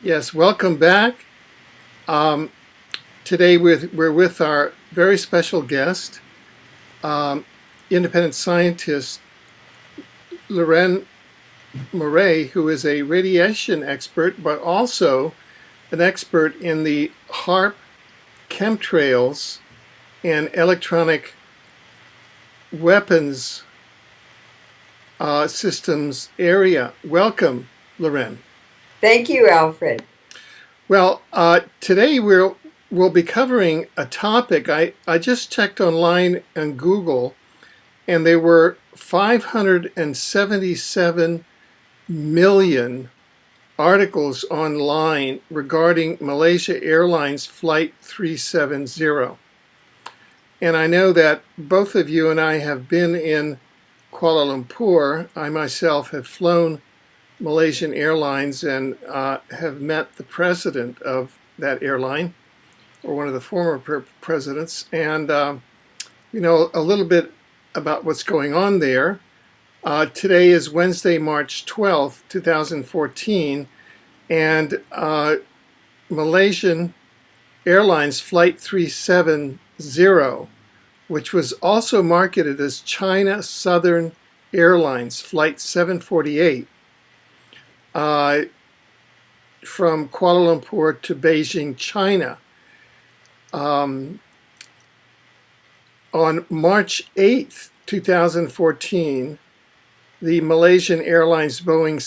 Yes, welcome back. Um, Today we're with our very special guest, um, independent scientist Leuren Moret, who is a radiation expert, but also an expert in the HARP chemtrails and electronic weapons systems area. Welcome, Leuren. Thank you, Alfred. Well, today we'll be covering a topic. I just checked online and Google, and there were 577 million articles online regarding Malaysia Airlines Flight 370. And I know that both of you and I have been in Kuala Lumpur. I myself have flown Malaysian Airlines and have met the president of that airline, or one of the former presidents, and a little bit about what's going on there. Today is Wednesday, March 12th, 2014, and Malaysian Airlines Flight 370, which was also marketed as China Southern Airlines Flight 748, from Kuala Lumpur to Beijing, China. On March 8th, 2014, the Malaysian Airlines Boeing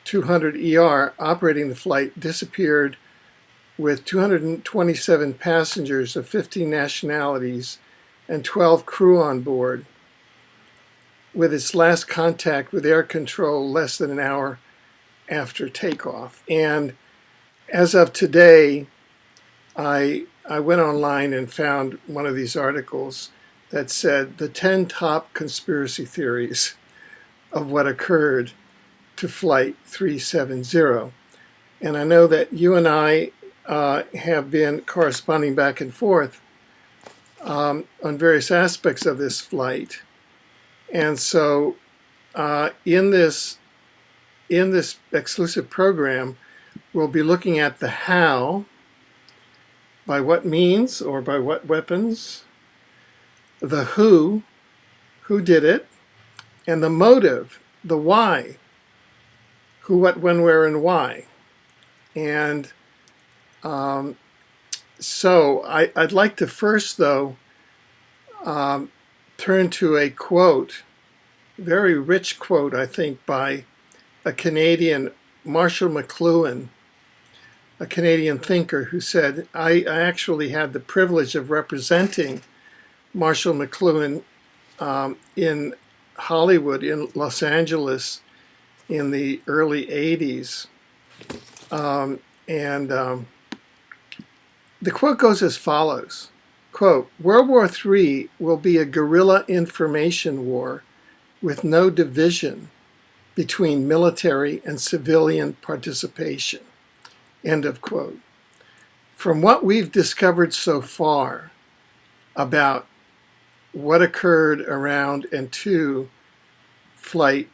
777-200ER operating the flight disappeared with 227 passengers of 15 nationalities and 12 crew on board, with its last contact with air control less than an hour after takeoff. And as of today, I went online and found one of these articles that said the 10 top conspiracy theories of what occurred to Flight 370. And I know that you and I have been corresponding back and forth on various aspects of this flight. And so in this exclusive program, we'll be looking at the how, by what means or by what weapons, the who did it, and the motive, the why, who, what, when, where, and why. And so I'd like to first, though, turn to a quote, very rich quote, I think, by a Canadian, Marshall McLuhan, a Canadian thinker, who said, I actually had the privilege of representing Marshall McLuhan in Hollywood, in Los Angeles, in the early 80s. The quote goes as follows, quote, "World War III will be a guerrilla information war with no division between military and civilian participation," end of quote. From what we've discovered so far about what occurred around and to Flight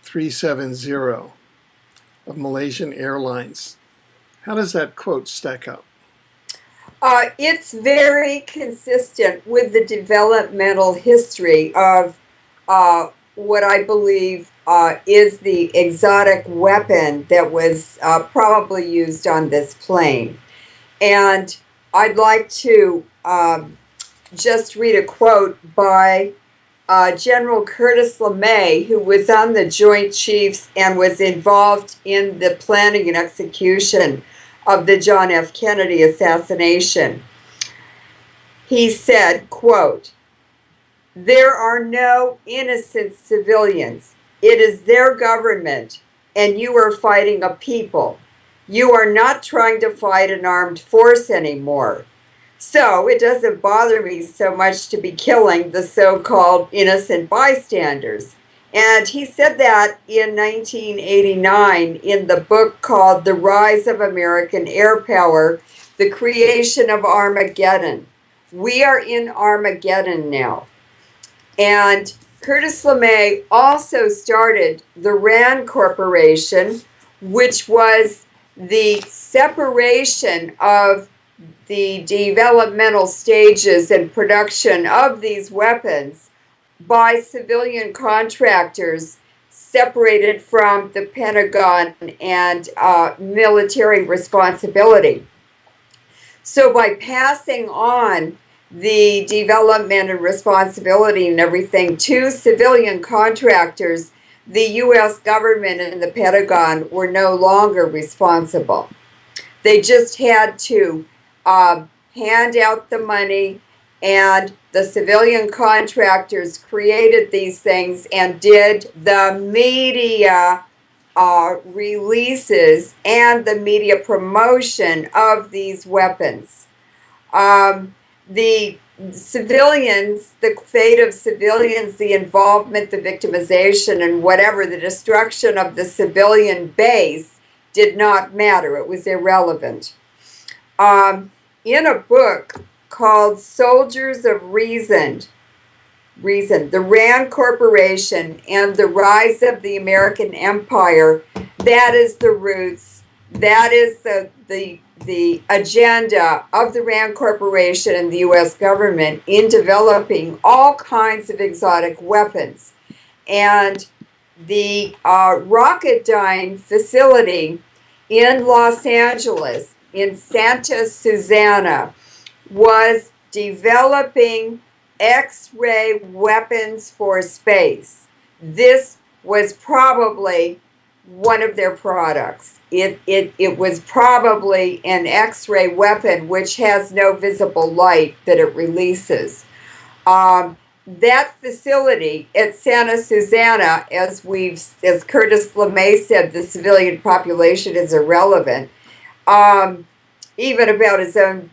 370 of Malaysian Airlines, how does that quote stack up? It's very consistent with the developmental history of what I believe is the exotic weapon that was probably used on this plane. And I'd like to just read a quote by General Curtis LeMay, who was on the Joint Chiefs and was involved in the planning and execution of the John F. Kennedy assassination. He said, quote, "There are no innocent civilians. It is their government, and you are fighting a people. You are not trying to fight an armed force anymore. So it doesn't bother me so much to be killing the so-called innocent bystanders." And he said that in 1989 in the book called The Rise of American Air Power, The Creation of Armageddon. We are in Armageddon now. And Curtis LeMay also started the RAND Corporation, which was the separation of the developmental stages and production of these weapons by civilian contractors separated from the Pentagon and military responsibility. So by passing on the development and responsibility and everything to civilian contractors, the U.S. government and the Pentagon were no longer responsible. They just had to hand out the money, and the civilian contractors created these things and did the media releases and the media promotion of these weapons. The civilians, the fate of civilians, the involvement, the victimization, and whatever, the destruction of the civilian base did not matter. It was irrelevant. In a book called Soldiers of Reason, the Rand Corporation and the Rise of the American Empire, that is the roots, that is the agenda of the Rand Corporation and the U.S. government in developing all kinds of exotic weapons. And the Rocketdyne facility in Los Angeles, in Santa Susana, was developing X-ray weapons for space. This was probably one of their products. It was probably an X-ray weapon which has no visible light that it releases. That facility at Santa Susana, as Curtis LeMay said, the civilian population is irrelevant. Even about his own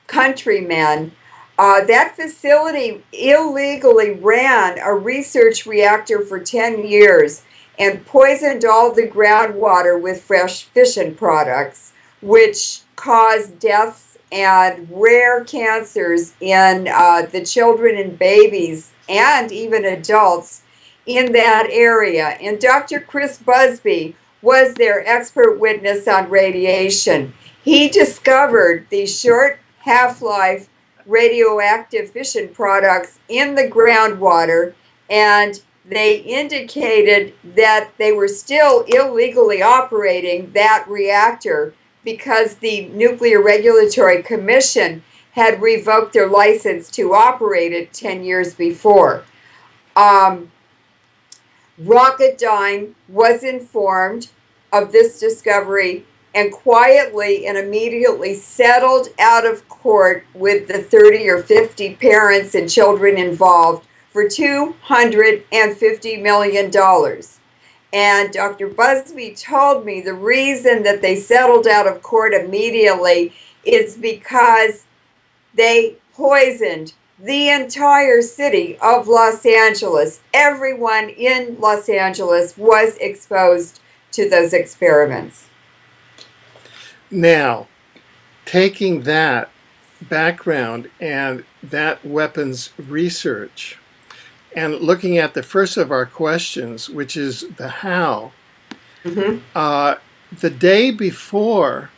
countrymen. That facility illegally ran a research reactor for 10 years and poisoned all the groundwater with fresh fission products, which caused deaths and rare cancers in the children and babies and even adults in that area. And Dr. Chris Busby was their expert witness on radiation. He discovered these short half-life radioactive fission products in the groundwater, and they indicated that they were still illegally operating that reactor because the Nuclear Regulatory Commission had revoked their license to operate it 10 years before. Rocketdyne was informed of this discovery and quietly and immediately settled out of court with the 30 or 50 parents and children involved for $250 million. And Dr. Busby told me the reason that they settled out of court immediately is because they poisoned the entire city of Los Angeles. Everyone in Los Angeles was exposed to those experiments. Now, taking that background and that weapons research and looking at the first of our questions, which is the how, the day before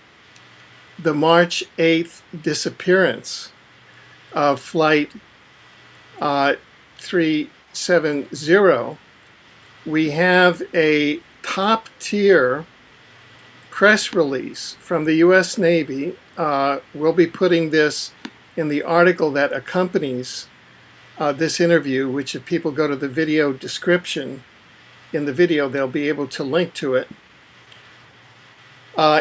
the March 8th disappearance of Flight 370, we have a top-tier press release from the U.S. Navy. We'll be putting this in the article that accompanies this interview, which if people go to the video description, in the video they'll be able to link to it,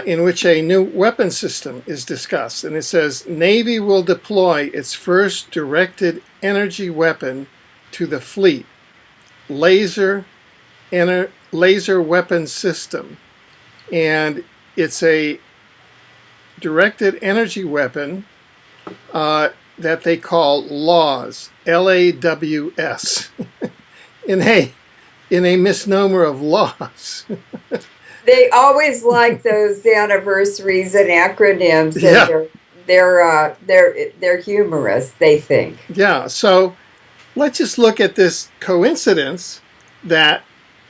in which a new weapon system is discussed. And it says, Navy will deploy its first directed energy weapon to the fleet, laser weapon system. And it's a directed energy weapon that they call LAWS, L-A-W-S, in a misnomer of laws. They always like those anniversaries and acronyms, and Yeah. they're humorous, they think. Yeah, so let's just look at this coincidence that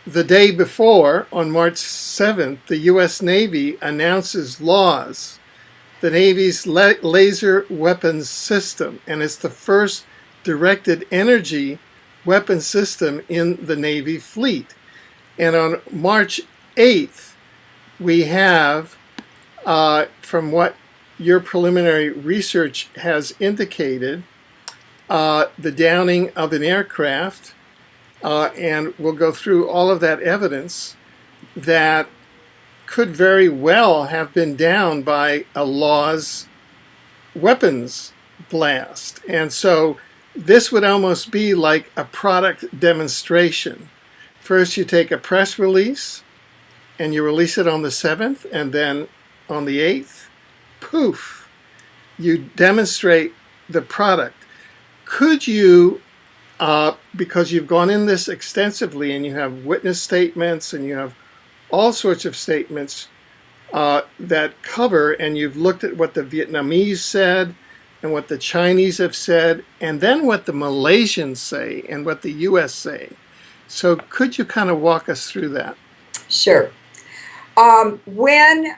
The day before, on March 7th, the U.S. Navy announces laws, the Navy's laser weapons system, and it's the first directed energy weapon system in the Navy fleet. And on March 8th, we have, from what your preliminary research has indicated, the downing of an aircraft, and we'll go through all of that evidence that could very well have been downed by a Law's weapons blast. And so this would almost be like a product demonstration. First, you take a press release and you release it on the 7th, and then on the 8th, poof, you demonstrate the product. Could you, because you've gone in this extensively and you have witness statements and you have all sorts of statements that cover, and you've looked at what the Vietnamese said and what the Chinese have said, and then what the Malaysians say and what the US say. So could you kind of walk us through that? Sure. When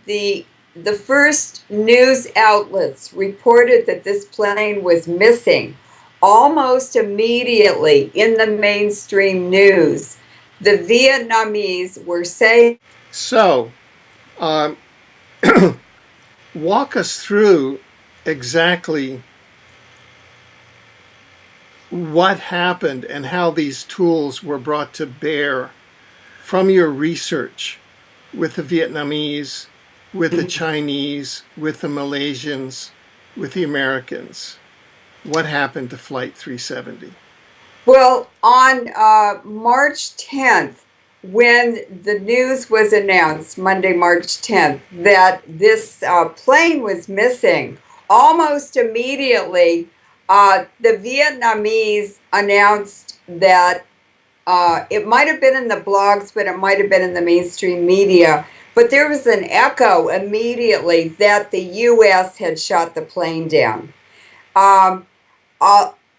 the first news outlets reported that this plane was missing, almost immediately in the mainstream news, the Vietnamese were saying... So, walk us through exactly what happened and how these tools were brought to bear from your research with the Vietnamese, with the Chinese, with the Malaysians, with the Americans. What happened to Flight 370? Well, on March 10th, when the news was announced, Monday, March 10th, that this plane was missing, almost immediately, the Vietnamese announced that it might have been in the blogs, but it might have been in the mainstream media. But there was an echo immediately that the U.S. had shot the plane down.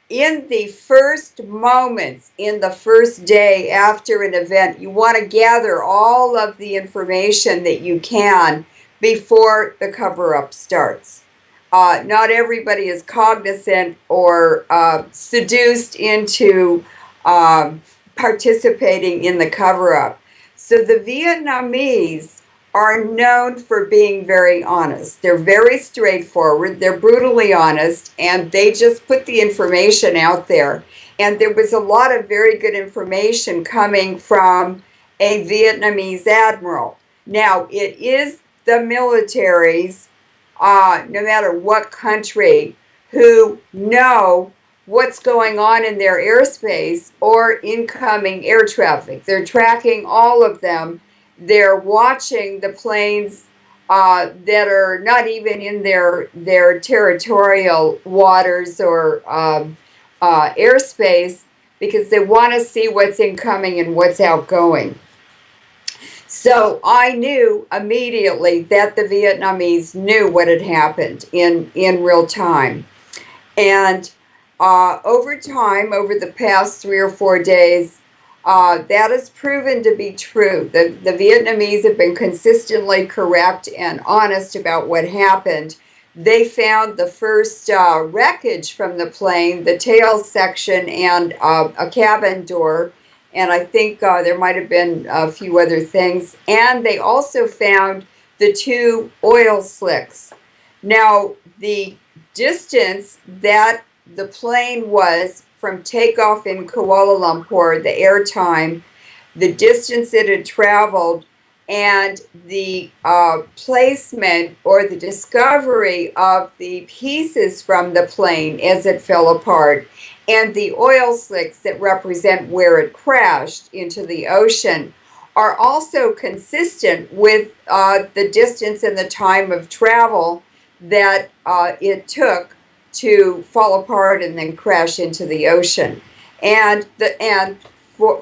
In the first moments, in the first day after an event, you want to gather all of the information that you can before the cover-up starts. Not everybody is cognizant or seduced into participating in the cover-up. So the Vietnamese are known for being very honest. They're very straightforward, they're brutally honest, and they just put the information out there. And there was a lot of very good information coming from a Vietnamese admiral. Now, it is the militaries, no matter what country, who know what's going on in their airspace or incoming air traffic. They're tracking all of them. They're watching the planes that are not even in their territorial waters or airspace, because they want to see what's incoming and what's outgoing. So I knew immediately that the Vietnamese knew what had happened in real time. And over time, over the past 3 or 4 days, that has proven to be true. The Vietnamese have been consistently correct and honest about what happened. They found the first wreckage from the plane, the tail section and a cabin door, and I think there might have been a few other things. And they also found the 2 oil slicks. Now, the distance that the plane was from takeoff in Kuala Lumpur, the airtime, the distance it had traveled, and the placement or the discovery of the pieces from the plane as it fell apart, and the oil slicks that represent where it crashed into the ocean, are also consistent with the distance and the time of travel that it took to fall apart and then crash into the ocean, and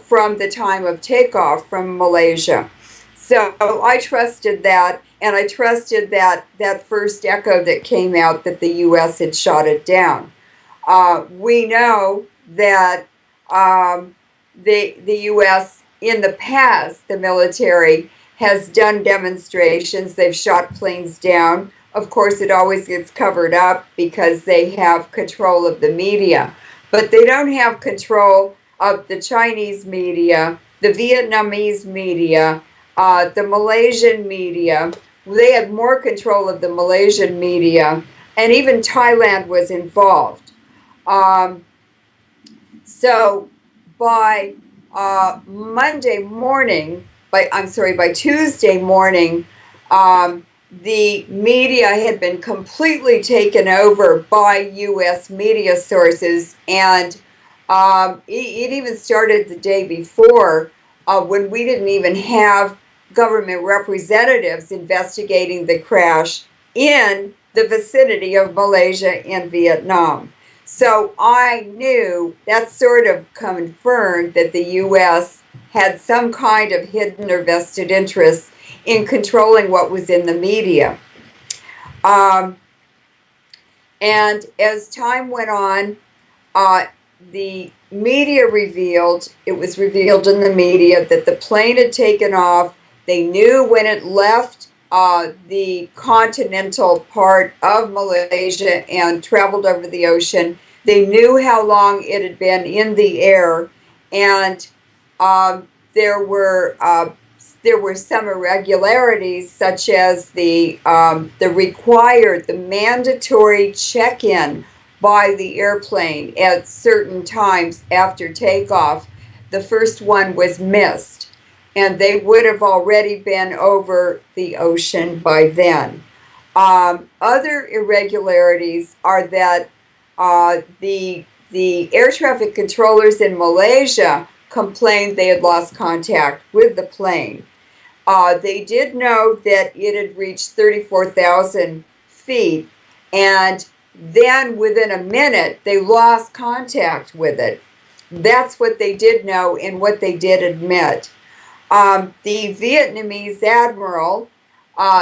from the time of takeoff from Malaysia. So I trusted that, and I trusted that first echo that came out that the U.S. had shot it down. We know that the U.S. in the past, the military has done demonstrations. They've shot planes down. Of course, it always gets covered up because they have control of the media. But they don't have control of the Chinese media, the Vietnamese media, the Malaysian media. They had more control of the Malaysian media, and even Thailand was involved. Um, so by Monday morning, by Tuesday morning, the media had been completely taken over by U.S. media sources, and it even started the day before when we didn't even have government representatives investigating the crash in the vicinity of Malaysia and Vietnam. So I knew that sort of confirmed that the U.S. had some kind of hidden or vested interest in controlling what was in the media. Um, and as time went on, the media it was revealed in the media that the plane had taken off. They knew when it left the continental part of Malaysia and traveled over the ocean. They knew how long it had been in the air, and um, there were uh, there were some irregularities, such as the mandatory check-in by the airplane at certain times after takeoff. The first one was missed, and they would have already been over the ocean by then. Other irregularities are that the air traffic controllers in Malaysia complained they had lost contact with the plane. They did know that it had reached 34,000 feet, and then within a minute, they lost contact with it. That's what they did know and what they did admit. The Vietnamese admiral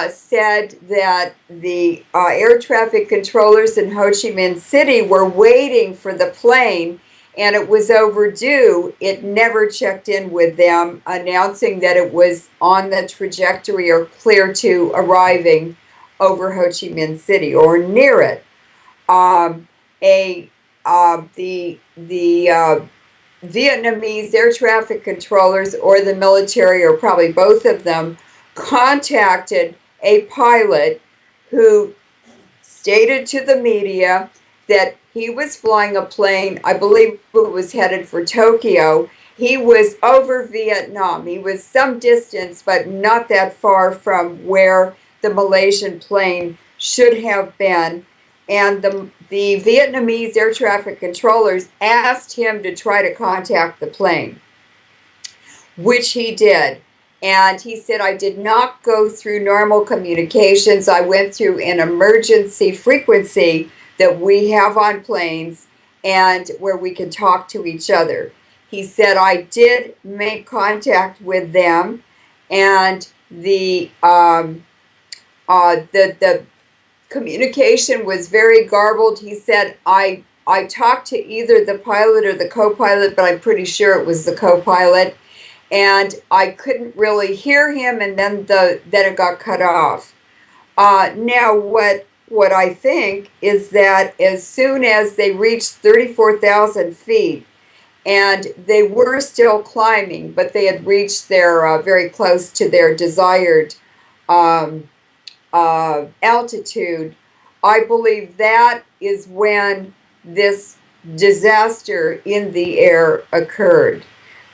said that the air traffic controllers in Ho Chi Minh City were waiting for the plane, and it was overdue. It never checked in with them, announcing that it was on the trajectory or clear to arriving over Ho Chi Minh City or near it. Um, a the Vietnamese air traffic controllers or the military, or probably both of them, contacted a pilot who stated to the media that he was flying a plane, I believe it was headed for Tokyo. He was over Vietnam. He was some distance, but not that far from where the Malaysian plane should have been. And the Vietnamese air traffic controllers asked him to try to contact the plane, which he did. And he said, I did not go through normal communications. I went through an emergency frequency that we have on planes and where we can talk to each other. He said, I did make contact with them, and the communication was very garbled. He said, I talked to either the pilot or the co-pilot, but I'm pretty sure it was the co-pilot, and I couldn't really hear him, and then it got cut off. Now, what I think is that as soon as they reached 34,000 feet, and they were still climbing, but they had reached their very close to their desired altitude, I believe that is when this disaster in the air occurred,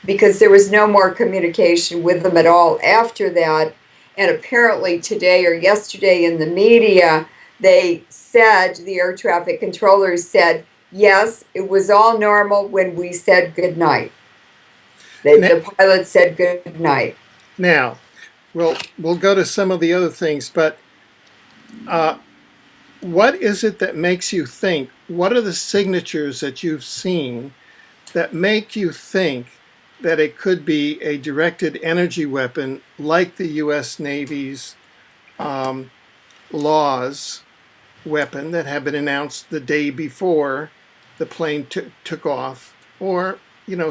because there was no more communication with them at all after that. And apparently today or yesterday in the media, they said, the air traffic controllers said, yes, it was all normal when we said good night. The pilot said good night. Now, we'll go to some of the other things, but what is it that makes you think? What are the signatures that you've seen that make you think that it could be a directed energy weapon like the U.S. Navy's Laws weapon that had been announced the day before the plane took off, or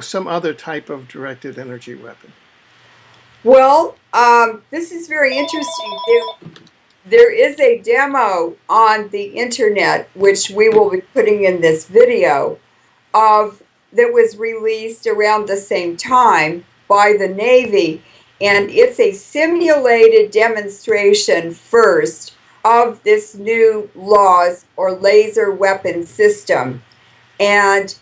some other type of directed energy weapon? Well, this is very interesting. There is a demo on the internet, which we will be putting in this video, of that was released around the same time by the Navy, and it's a simulated demonstration first of this new LAWS or laser weapon system, and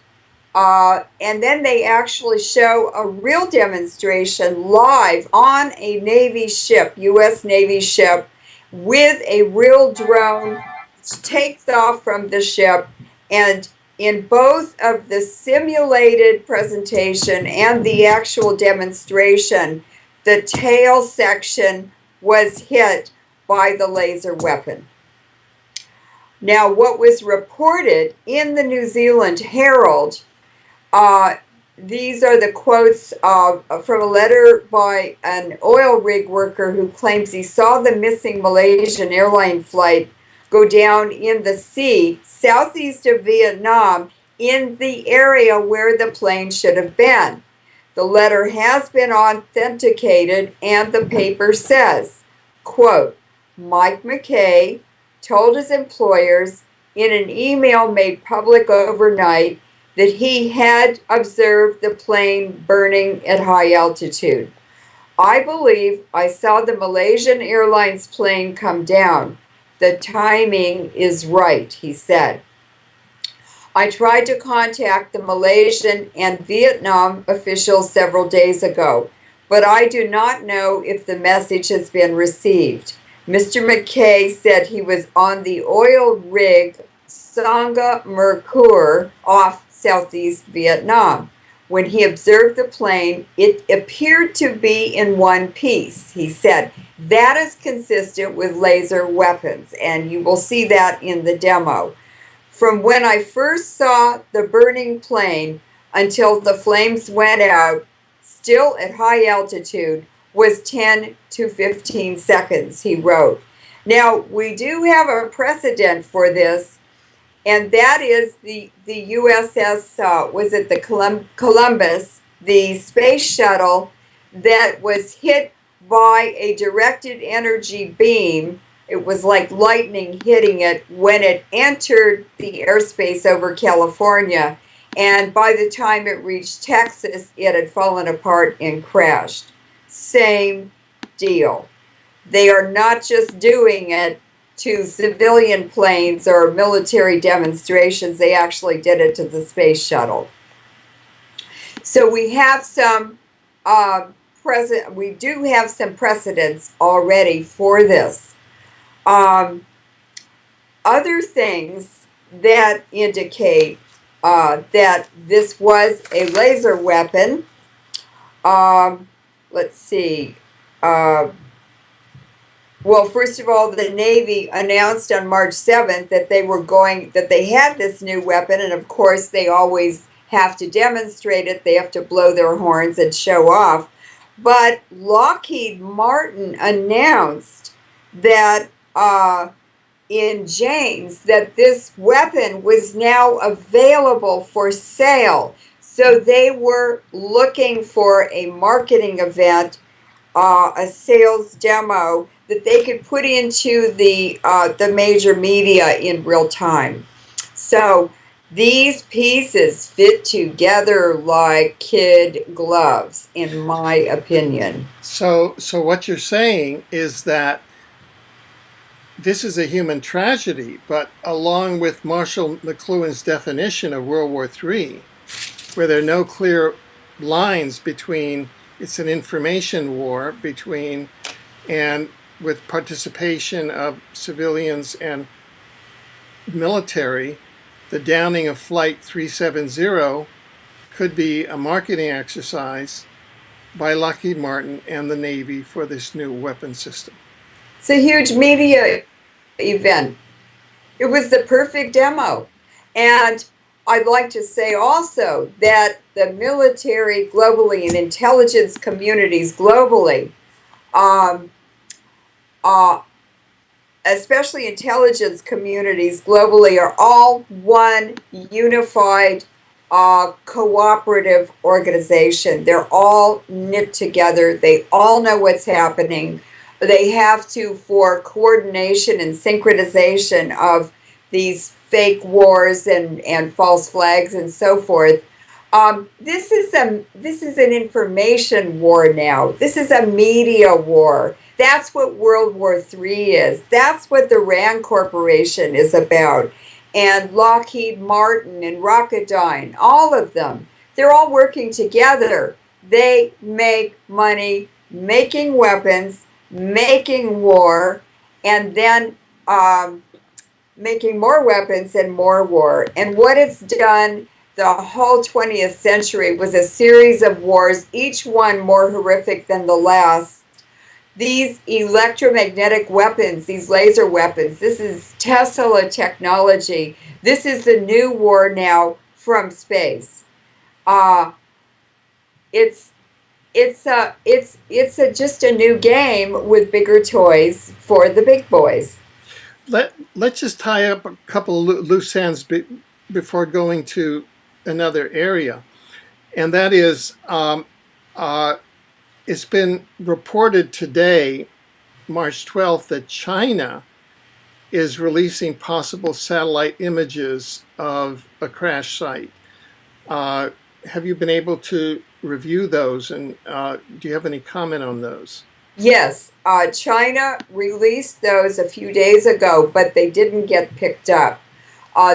then they actually show a real demonstration live on a Navy ship, U.S. Navy ship, with a real drone which takes off from the ship. And in both of the simulated presentation and the actual demonstration, the tail section was hit by the laser weapon. Now, what was reported in the New Zealand Herald, these are the quotes from a letter by an oil rig worker who claims he saw the missing Malaysian airline flight go down in the sea southeast of Vietnam in the area where the plane should have been. The letter has been authenticated, and the paper says, quote, Mike McKay told his employers in an email made public overnight that he had observed the plane burning at high altitude. I believe I saw the Malaysian Airlines plane come down. The timing is right, he said. I tried to contact the Malaysian and Vietnam officials several days ago, but I do not know if the message has been received. Mr. McKay said he was on the oil rig Sangha Merkur off southeast Vietnam. When he observed the plane, it appeared to be in one piece. He said, that is consistent with laser weapons, and you will see that in the demo. From when I first saw the burning plane until the flames went out, still at high altitude, was 10 to 15 seconds, he wrote. Now, we do have a precedent for this, and that is the USS, was it the Columbus, the space shuttle that was hit by a directed energy beam. It was like lightning hitting it when it entered the airspace over California. And by the time it reached Texas, it had fallen apart and crashed. Same deal. They are not just doing it to civilian planes or military demonstrations. They actually did it to the space shuttle. So we have some we do have some precedents already for this. Other things that indicate that this was a laser weapon. Let's see. Well, first of all, the Navy announced on March 7th that they had this new weapon, and of course they always have to demonstrate it. They have to blow their horns and show off. But Lockheed Martin announced that in Janes that this weapon was now available for sale. So they were looking for a marketing event, a sales demo that they could put into the major media in real time. So these pieces fit together like kid gloves, in my opinion. So what you're saying is that this is a human tragedy, but along with Marshall McLuhan's definition of World War III, where there are no clear lines between, it's an information war between, and with participation of civilians and military, the downing of Flight 370 could be a marketing exercise by Lockheed Martin and the Navy for this new weapon system. It's a huge media event. It was the perfect demo. And I'd like to say also that the military globally and intelligence communities globally, especially intelligence communities globally, are all one unified cooperative organization. They're all knit together. They all know what's happening. They have to, for coordination and synchronization of these fake wars and false flags and so forth. This is an information war now. This is a media war. That's what World War III is. That's what the Rand Corporation is about. And Lockheed Martin and Rocketdyne, all of them, they're all working together. They make money making weapons, making war, and then making more weapons and more war. And what it's done the whole 20th century was a series of wars, each one more horrific than the last. These electromagnetic weapons, these laser weapons, this is Tesla technology. This is the new war now from space. It's just a new game with bigger toys for the big boys. Let's just tie up a couple of loose ends before going to another area, and that is it's been reported today, March 12th, that China is releasing possible satellite images of a crash site. Have you been able to review those, and do you have any comment on those? Yes, China released those a few days ago, but they didn't get picked up.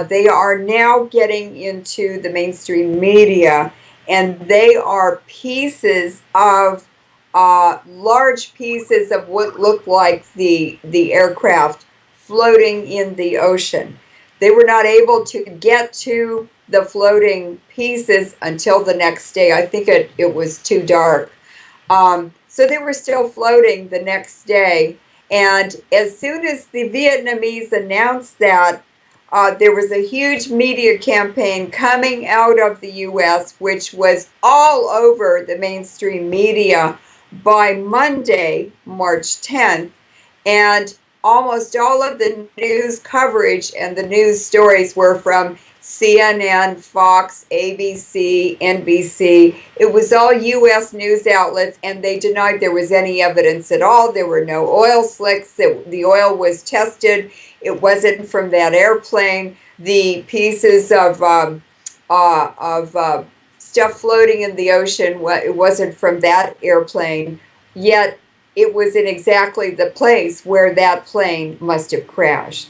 They are now getting into the mainstream media, and they are pieces of large pieces of what looked like the aircraft floating in the ocean. They were not able to get to the floating pieces until the next day. I think it was too dark. So they were still floating the next day. And as soon as the Vietnamese announced that, there was a huge media campaign coming out of the U.S., which was all over the mainstream media by Monday, March 10th. And almost all of the news coverage and the news stories were from CNN, Fox, ABC, NBC. It was all U.S. news outlets, and they denied there was any evidence at all. There were no oil slicks. The oil was tested. It wasn't from that airplane. The pieces of stuff floating in the ocean, it wasn't from that airplane. Yet it was in exactly the place where that plane must have crashed.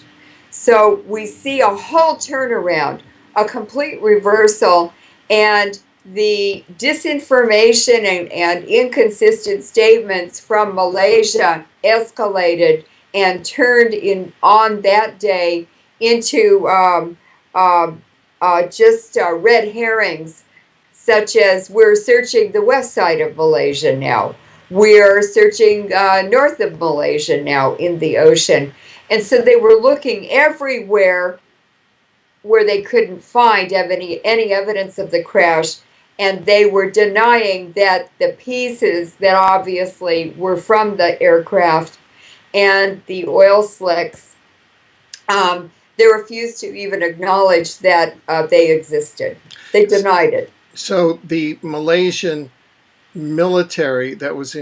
So we see a whole turnaround, a complete reversal, and the disinformation and inconsistent statements from Malaysia escalated and turned on that day into just red herrings, such as we're searching the west side of Malaysia now. We're searching north of Malaysia now in the ocean. And so they were looking everywhere where they couldn't find any evidence of the crash, and they were denying that the pieces that obviously were from the aircraft and the oil slicks, they refused to even acknowledge that they existed. They denied it. So the Malaysian military that was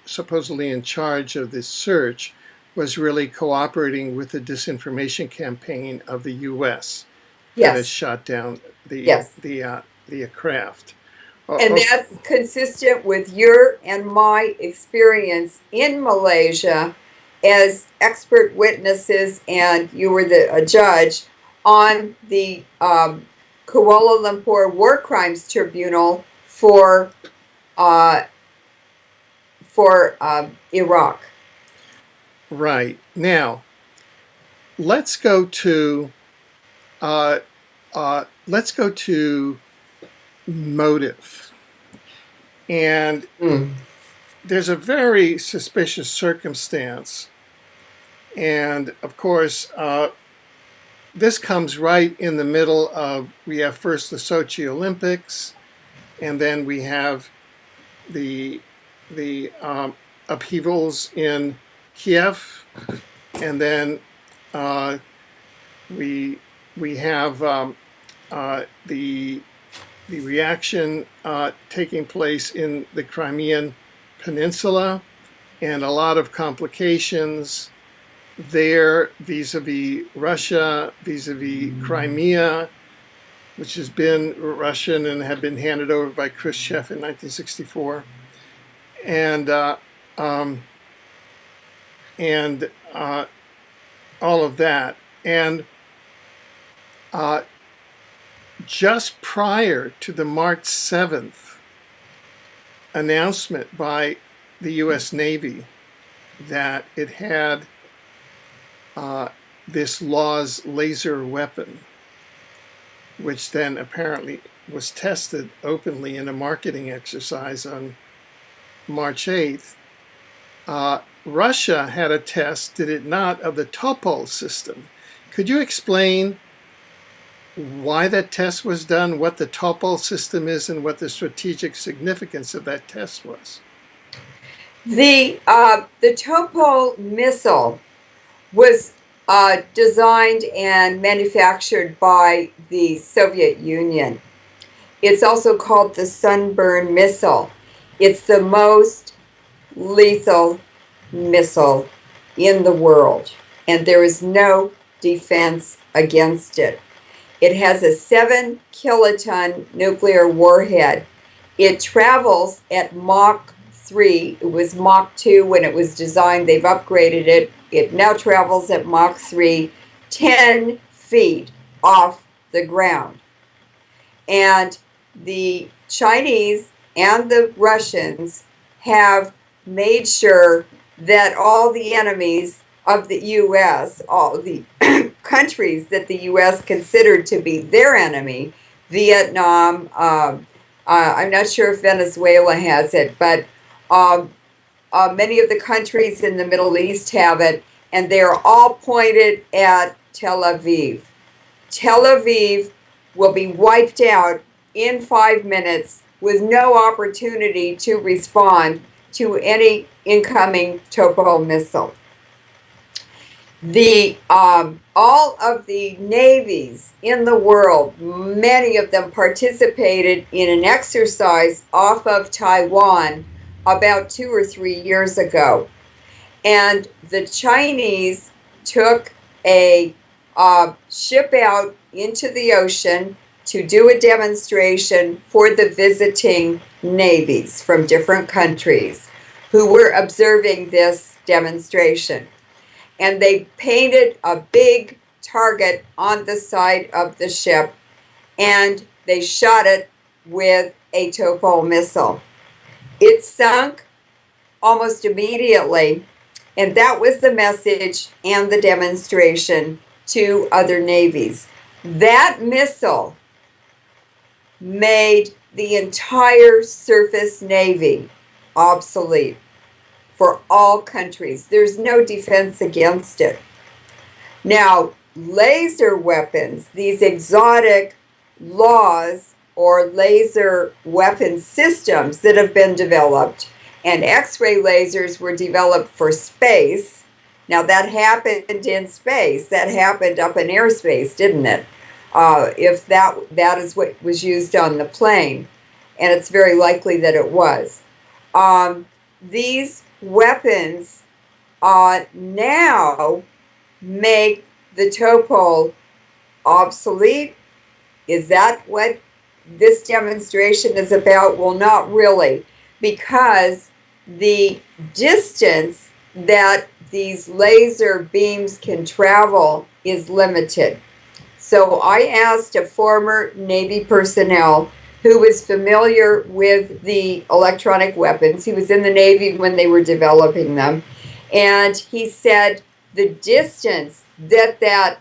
supposedly in charge of this search, was really cooperating with the disinformation campaign of the U.S. Yes. that has shot down the craft. And that's consistent with your and my experience in Malaysia as expert witnesses, and you were a judge on the Kuala Lumpur War Crimes Tribunal for Iraq. Right. Now, let's go to motive. And there's a very suspicious circumstance. And of course, this comes right in the middle of, we have first the Sochi Olympics, and then we have the upheavals in Kiev, and then we have the the reaction taking place in the Crimean Peninsula, and a lot of complications there vis-a-vis Russia, vis-a-vis Crimea, which has been Russian and had been handed over by Khrushchev in 1964, and all of that. And just prior to the March 7th announcement by the U.S. Navy that it had this Law's laser weapon, which then apparently was tested openly in a marketing exercise on March 8th, Russia had a test, did it not, of the Topol system. Could you explain why that test was done, what the Topol system is, and what the strategic significance of that test was? The Topol missile was designed and manufactured by the Soviet Union. It's also called the Sunburn missile. It's the most lethal missile in the world, and there is no defense against it. It has a 7-kiloton nuclear warhead. It travels at Mach 3. It was Mach 2 when it was designed. They've upgraded it. It now travels at Mach 3, 10 feet off the ground. And the Chinese and the Russians have made sure that all the enemies of the U.S., all the countries that the U.S. considered to be their enemy, Vietnam, I'm not sure if Venezuela has it, but many of the countries in the Middle East have it, and they are all pointed at Tel Aviv. Tel Aviv will be wiped out in 5 minutes with no opportunity to respond to any incoming Topol missile. All of the navies in the world, many of them participated in an exercise off of Taiwan about 2 or 3 years ago. And the Chinese took a ship out into the ocean to do a demonstration for the visiting navies from different countries who were observing this demonstration. And they painted a big target on the side of the ship, and they shot it with a Topol missile. It sunk almost immediately, and that was the message and the demonstration to other navies. That missile made the entire surface navy obsolete for all countries. There's no defense against it. Now, laser weapons, these exotic laws or laser weapon systems that have been developed, and X-ray lasers were developed for space. Now, that happened in space. That happened up in airspace, didn't it? If that is what was used on the plane, and it's very likely that it was. These weapons now make the Topol obsolete. Is that what this demonstration is about? Well, not really, because the distance that these laser beams can travel is limited. So I asked a former Navy personnel who was familiar with the electronic weapons. He was in the Navy when they were developing them. And he said the distance that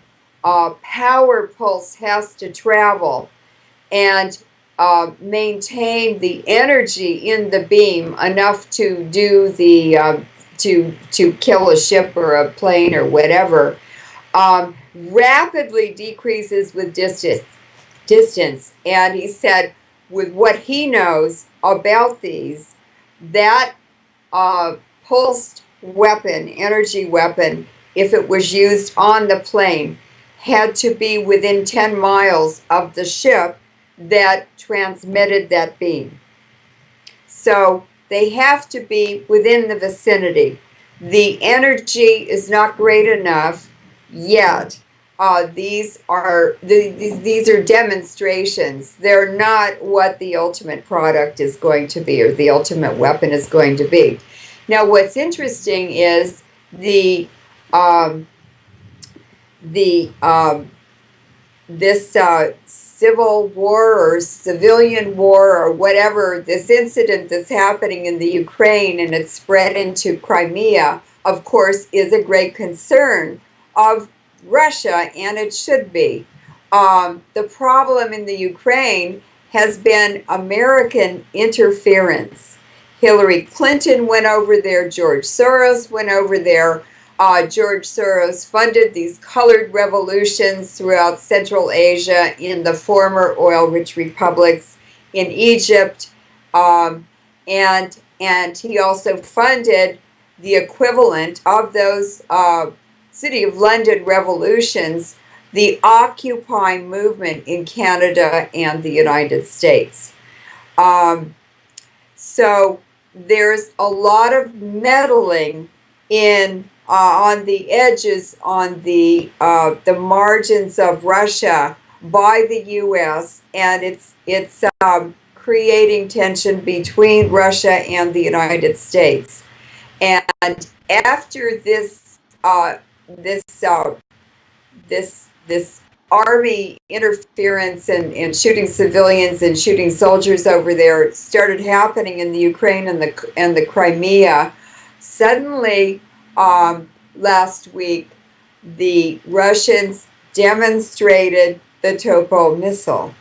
power pulse has to travel and maintain the energy in the beam enough to do the to kill a ship or a plane or whatever rapidly decreases with distance. And he said, with what he knows about these, that pulsed weapon, energy weapon, if it was used on the plane, had to be within 10 miles of the ship that transmitted that beam. So they have to be within the vicinity. The energy is not great enough yet. These are demonstrations. They're not what the ultimate product is going to be, or the ultimate weapon is going to be. Now, what's interesting is the this civil war or civilian war or whatever, this incident that's happening in the Ukraine and it's spread into Crimea, of course, is a great concern of Russia, and it should be. The problem in the Ukraine has been American interference. Hillary Clinton went over there, George Soros went over there. George Soros funded these colored revolutions throughout Central Asia in the former oil-rich republics in Egypt, and he also funded the equivalent of those City of London revolutions, the Occupy movement in Canada and the United States. So there's a lot of meddling in on the edges, on the margins of Russia by the U.S., and it's creating tension between Russia and the United States. And after this army interference and shooting civilians and shooting soldiers over there started happening in the Ukraine and the Crimea, suddenly last week the Russians demonstrated the Topo missile.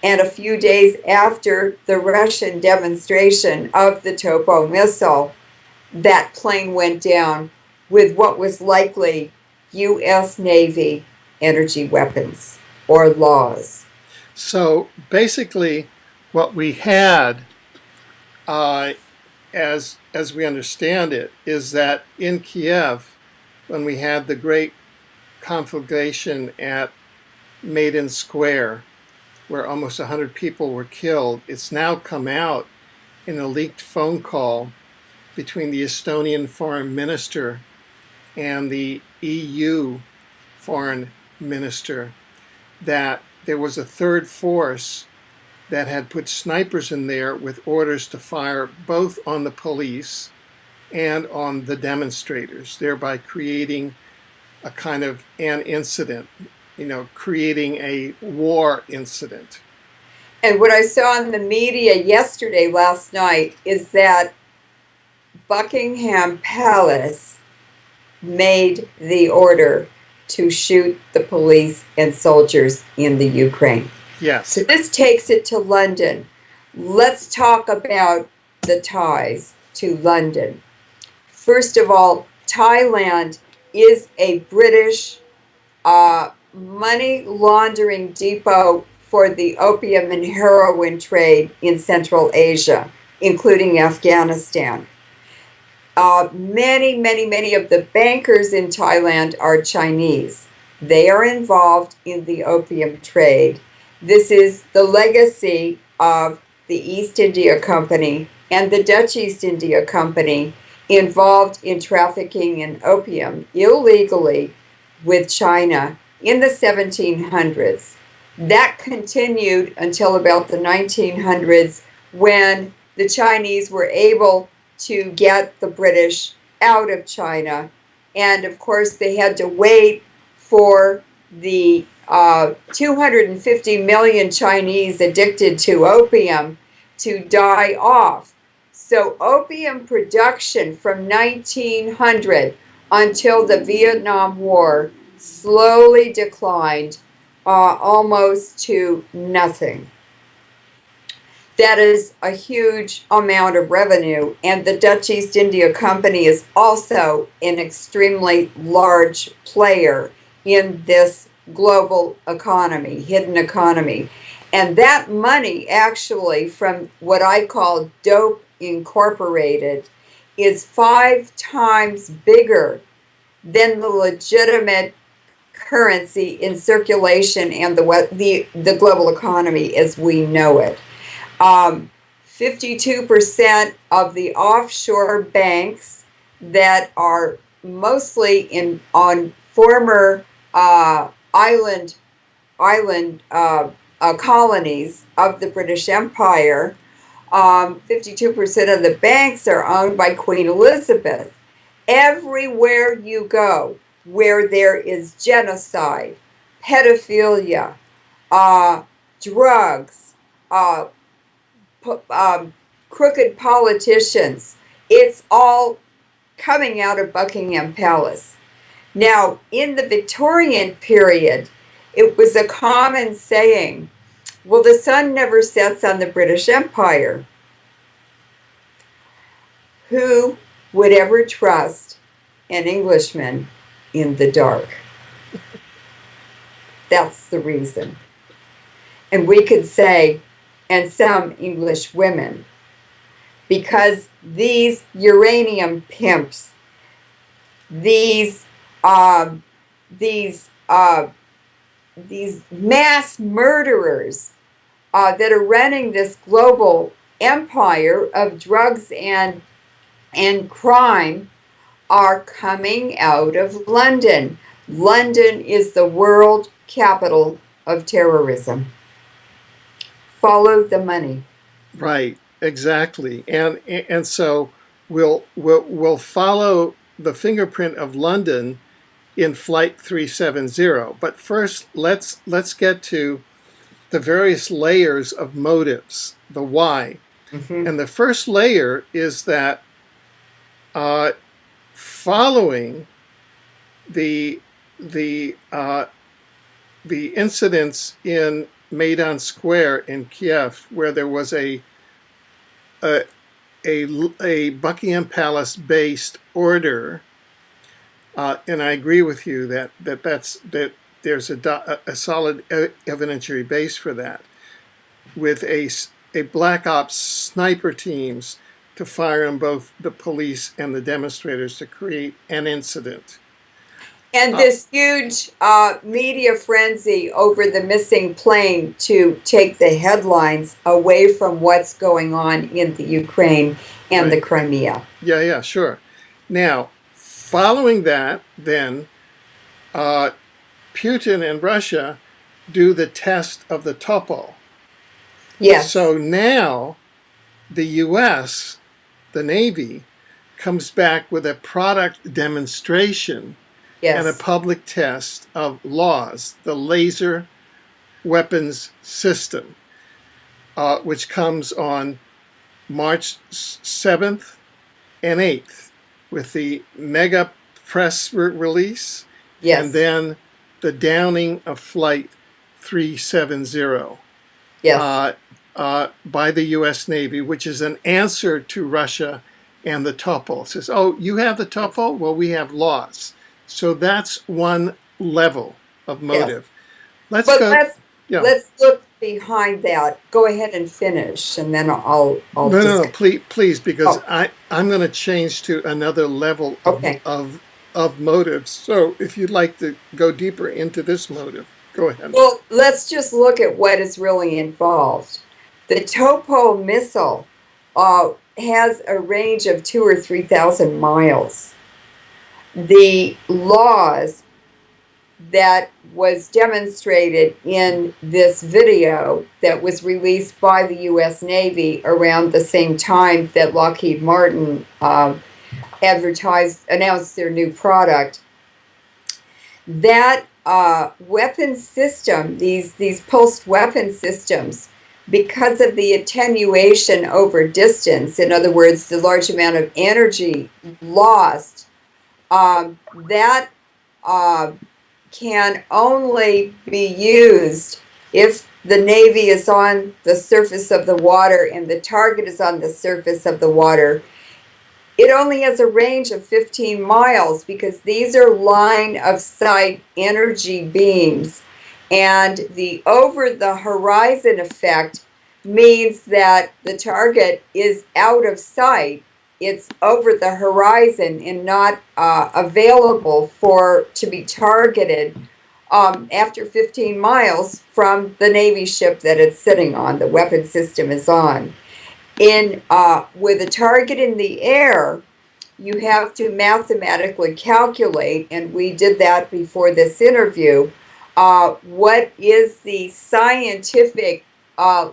And a few days after the Russian demonstration of the Topo missile, that plane went down with what was likely U.S. Navy energy weapons or laws. So basically, what we had, as we understand it, is that in Kiev, when we had the great conflagration at Maidan Square, where almost 100 people were killed, it's now come out in a leaked phone call between the Estonian foreign minister and the EU foreign minister that there was a third force that had put snipers in there with orders to fire both on the police and on the demonstrators, thereby creating a kind of an incident, creating a war incident. And what I saw in the media last night, is that Buckingham Palace made the order to shoot the police and soldiers in the Ukraine. Yes. So this takes it to London. Let's talk about the ties to London. First of all, Thailand is a British money laundering depot for the opium and heroin trade in Central Asia, including Afghanistan. Many of the bankers in Thailand are Chinese. They are involved in the opium trade. This is the legacy of the East India Company and the Dutch East India Company, involved in trafficking in opium illegally with China in the 1700s. That continued until about the 1900s, when the Chinese were able to get the British out of China. And of course, they had to wait for the 250 million Chinese addicted to opium to die off. So opium production from 1900 until the Vietnam War slowly declined almost to nothing. That is a huge amount of revenue, and the Dutch East India Company is also an extremely large player in this global economy, hidden economy. And that money, actually, from what I call Dope Incorporated, is 5 times bigger than the legitimate currency in circulation and the global economy as we know it. 52% of the offshore banks that are mostly on former island colonies of the British Empire, 52% of the banks are owned by Queen Elizabeth. Everywhere you go where there is genocide, pedophilia, drugs, crooked politicians, it's all coming out of Buckingham Palace. Now, in the Victorian period, it was a common saying, well, the sun never sets on the British Empire. Who would ever trust an Englishman in the dark? That's the reason. And we could say, and some English women, because these uranium pimps, these mass murderers that are running this global empire of drugs and crime are coming out of London. London is the world capital of terrorism. Follow the money. Right, exactly. And so we'll follow the fingerprint of London in Flight 370. But first, let's get to the various layers of motives, the why. Mm-hmm. And the first layer is that following the incidents in Maidan Square in Kiev, where there was a Buckingham Palace based order, and I agree with you that there's a solid evidentiary base for that, with a black ops sniper teams to fire on both the police and the demonstrators to create an incident. And this huge media frenzy over the missing plane to take the headlines away from what's going on in the Ukraine and the Crimea. Yeah, sure. Now, following that, then, Putin and Russia do the test of the Topol. Yes. So now the U.S., the Navy, comes back with a product demonstration and a public test of LAWS, the Laser Weapons System, which comes on March 7th and 8th with the mega press release, and then the downing of Flight 370 by the U.S. Navy, which is an answer to Russia and the Topol. It says, oh, you have the Topol? Well, we have LAWS. So that's one level of motive. Let's look behind that. Go ahead and finish, and then I'll No, please, because I'm going to change to another level of motives. So if you'd like to go deeper into this motive, go ahead. Well, let's just look at what is really involved. The Topol missile has a range of 2,000 or 3,000 miles. The LAWS that was demonstrated in this video that was released by the U.S. Navy around the same time that Lockheed Martin announced their new product, that weapon system, these pulsed weapon systems, because of the attenuation over distance, in other words, the large amount of energy lost, that can only be used if the Navy is on the surface of the water and the target is on the surface of the water. It only has a range of 15 miles because these are line of sight energy beams. And the over the horizon effect means that the target is out of sight. It's over the horizon and not available to be targeted after 15 miles from the Navy ship that it's sitting on, the weapon system is on. With a target in the air, you have to mathematically calculate, and we did that before this interview, what is the scientific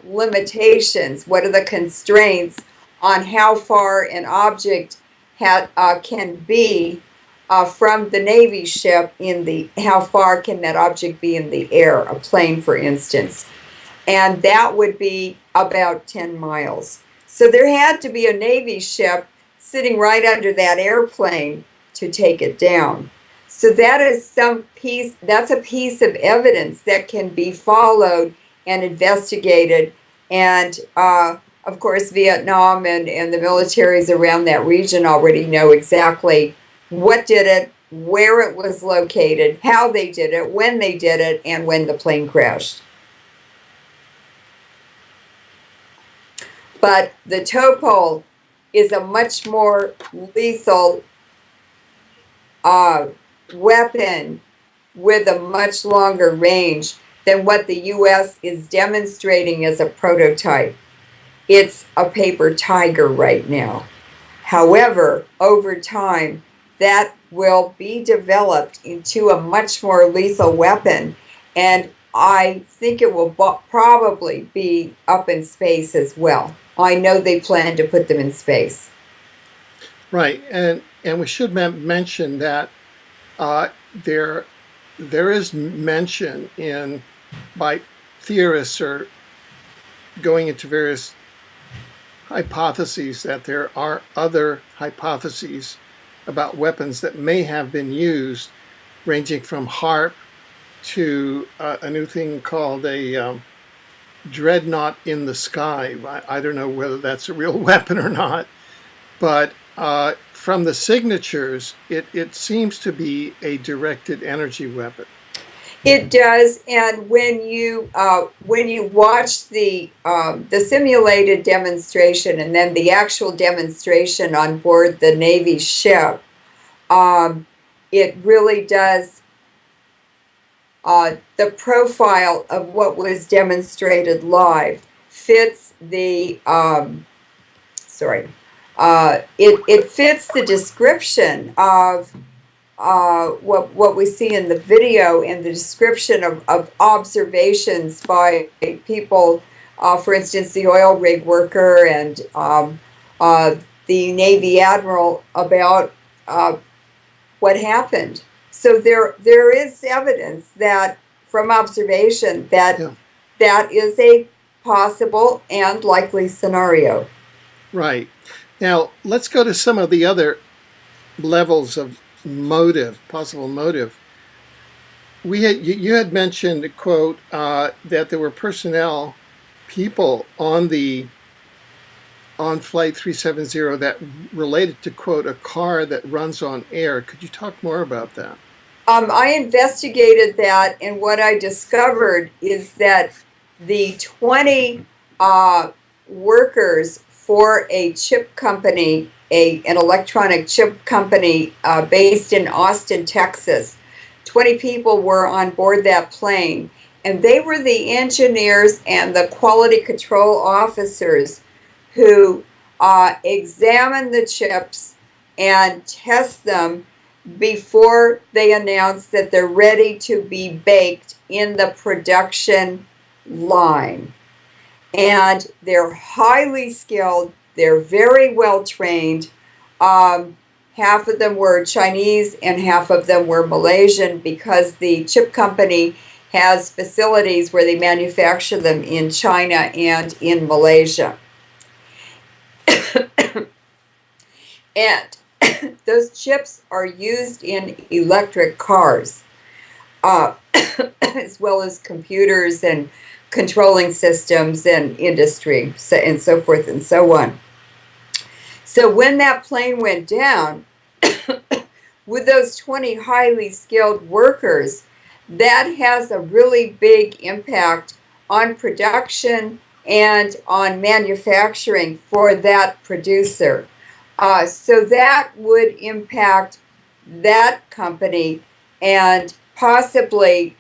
limitations, what are the constraints on how far an object can be from the Navy ship how far can that object be in the air, a plane, for instance. And that would be about 10 miles. So there had to be a Navy ship sitting right under that airplane to take it down. So that's a piece of evidence that can be followed and investigated. And of course, Vietnam and the militaries around that region already know exactly what did it, where it was located, how they did it, when they did it, and when the plane crashed. But the topol is a much more lethal weapon with a much longer range than what the U.S. is demonstrating as a prototype. It's a paper tiger right now. However, over time, that will be developed into a much more lethal weapon, and I think it will probably be up in space as well. I know they plan to put them in space. Right, and we should mention that there is mention by theorists or going into various hypotheses that there are other hypotheses about weapons that may have been used, ranging from HARP to a new thing called a dreadnought in the sky. I don't know whether that's a real weapon or not, but from the signatures, it seems to be a directed energy weapon. It does, and when you watch the simulated demonstration and then the actual demonstration on board the Navy ship, it really does. The profile of what was demonstrated live fits the it fits the description of what we see in the video and the description of observations by people, for instance, the oil rig worker and the Navy admiral about what happened. So there is evidence that from observation that that is a possible and likely scenario. Right. Now, let's go to some of the other levels of possible motive. You had mentioned, quote, that there were people on Flight 370 that related to, quote, a car that runs on air. Could you talk more about that? I investigated that, and what I discovered is that the 20 workers for a chip company, an electronic chip company based in Austin, Texas. 20 people were on board that plane, and they were the engineers and the quality control officers who examine the chips and test them before they announce that they're ready to be baked in the production line. And they're highly skilled, they're very well trained. Half of them were Chinese and half of them were Malaysian, because the chip company has facilities where they manufacture them in China and in Malaysia. And those chips are used in electric cars, as well as computers and controlling systems and industry, and so forth and so on. So when that plane went down, with those 20 highly skilled workers, that has a really big impact on production and on manufacturing for that producer. So that would impact that company, and possibly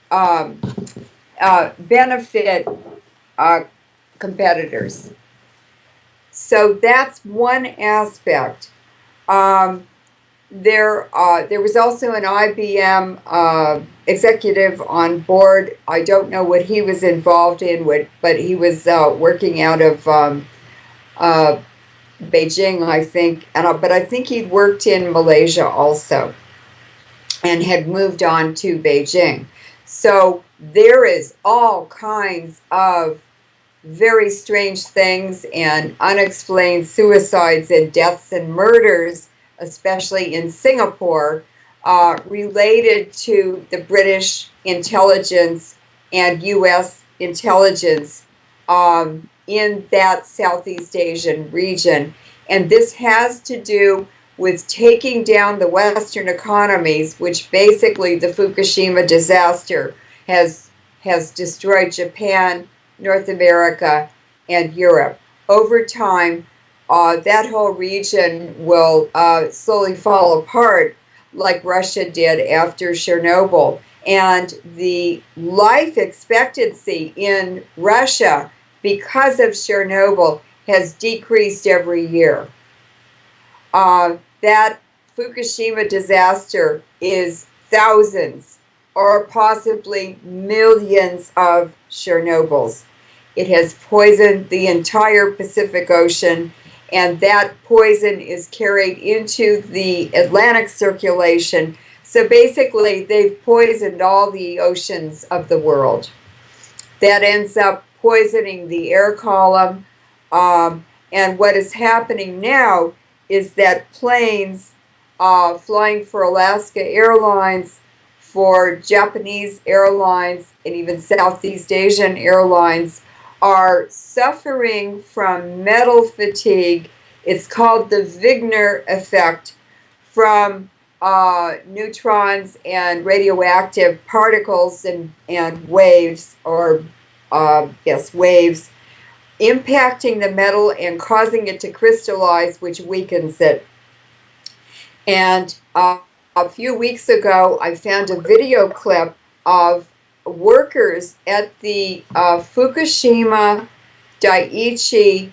benefit competitors. So that's one aspect. There was also an IBM executive on board. I don't know what he was involved in, but he was working out of Beijing, I think. But I think he'd worked in Malaysia also and had moved on to Beijing. So there is all kinds of very strange things and unexplained suicides and deaths and murders, especially in Singapore, related to the British intelligence and U.S. intelligence in that Southeast Asian region. And this has to do with taking down the Western economies, which basically the Fukushima disaster has destroyed Japan, North America, and Europe. Over time, that whole region will slowly fall apart like Russia did after Chernobyl. And the life expectancy in Russia because of Chernobyl has decreased every year. That Fukushima disaster is thousands or possibly millions of Chernobyls. It has poisoned the entire Pacific Ocean, and that poison is carried into the Atlantic circulation. So basically, they've poisoned all the oceans of the world. That ends up poisoning the air column. And what is happening now is that planes flying for Alaska Airlines, for Japanese airlines, and even Southeast Asian airlines are suffering from metal fatigue. It's called the Wigner effect, from neutrons and radioactive particles and waves, or waves, impacting the metal and causing it to crystallize, which weakens it. And a few weeks ago, I found a video clip of workers at the Fukushima Daiichi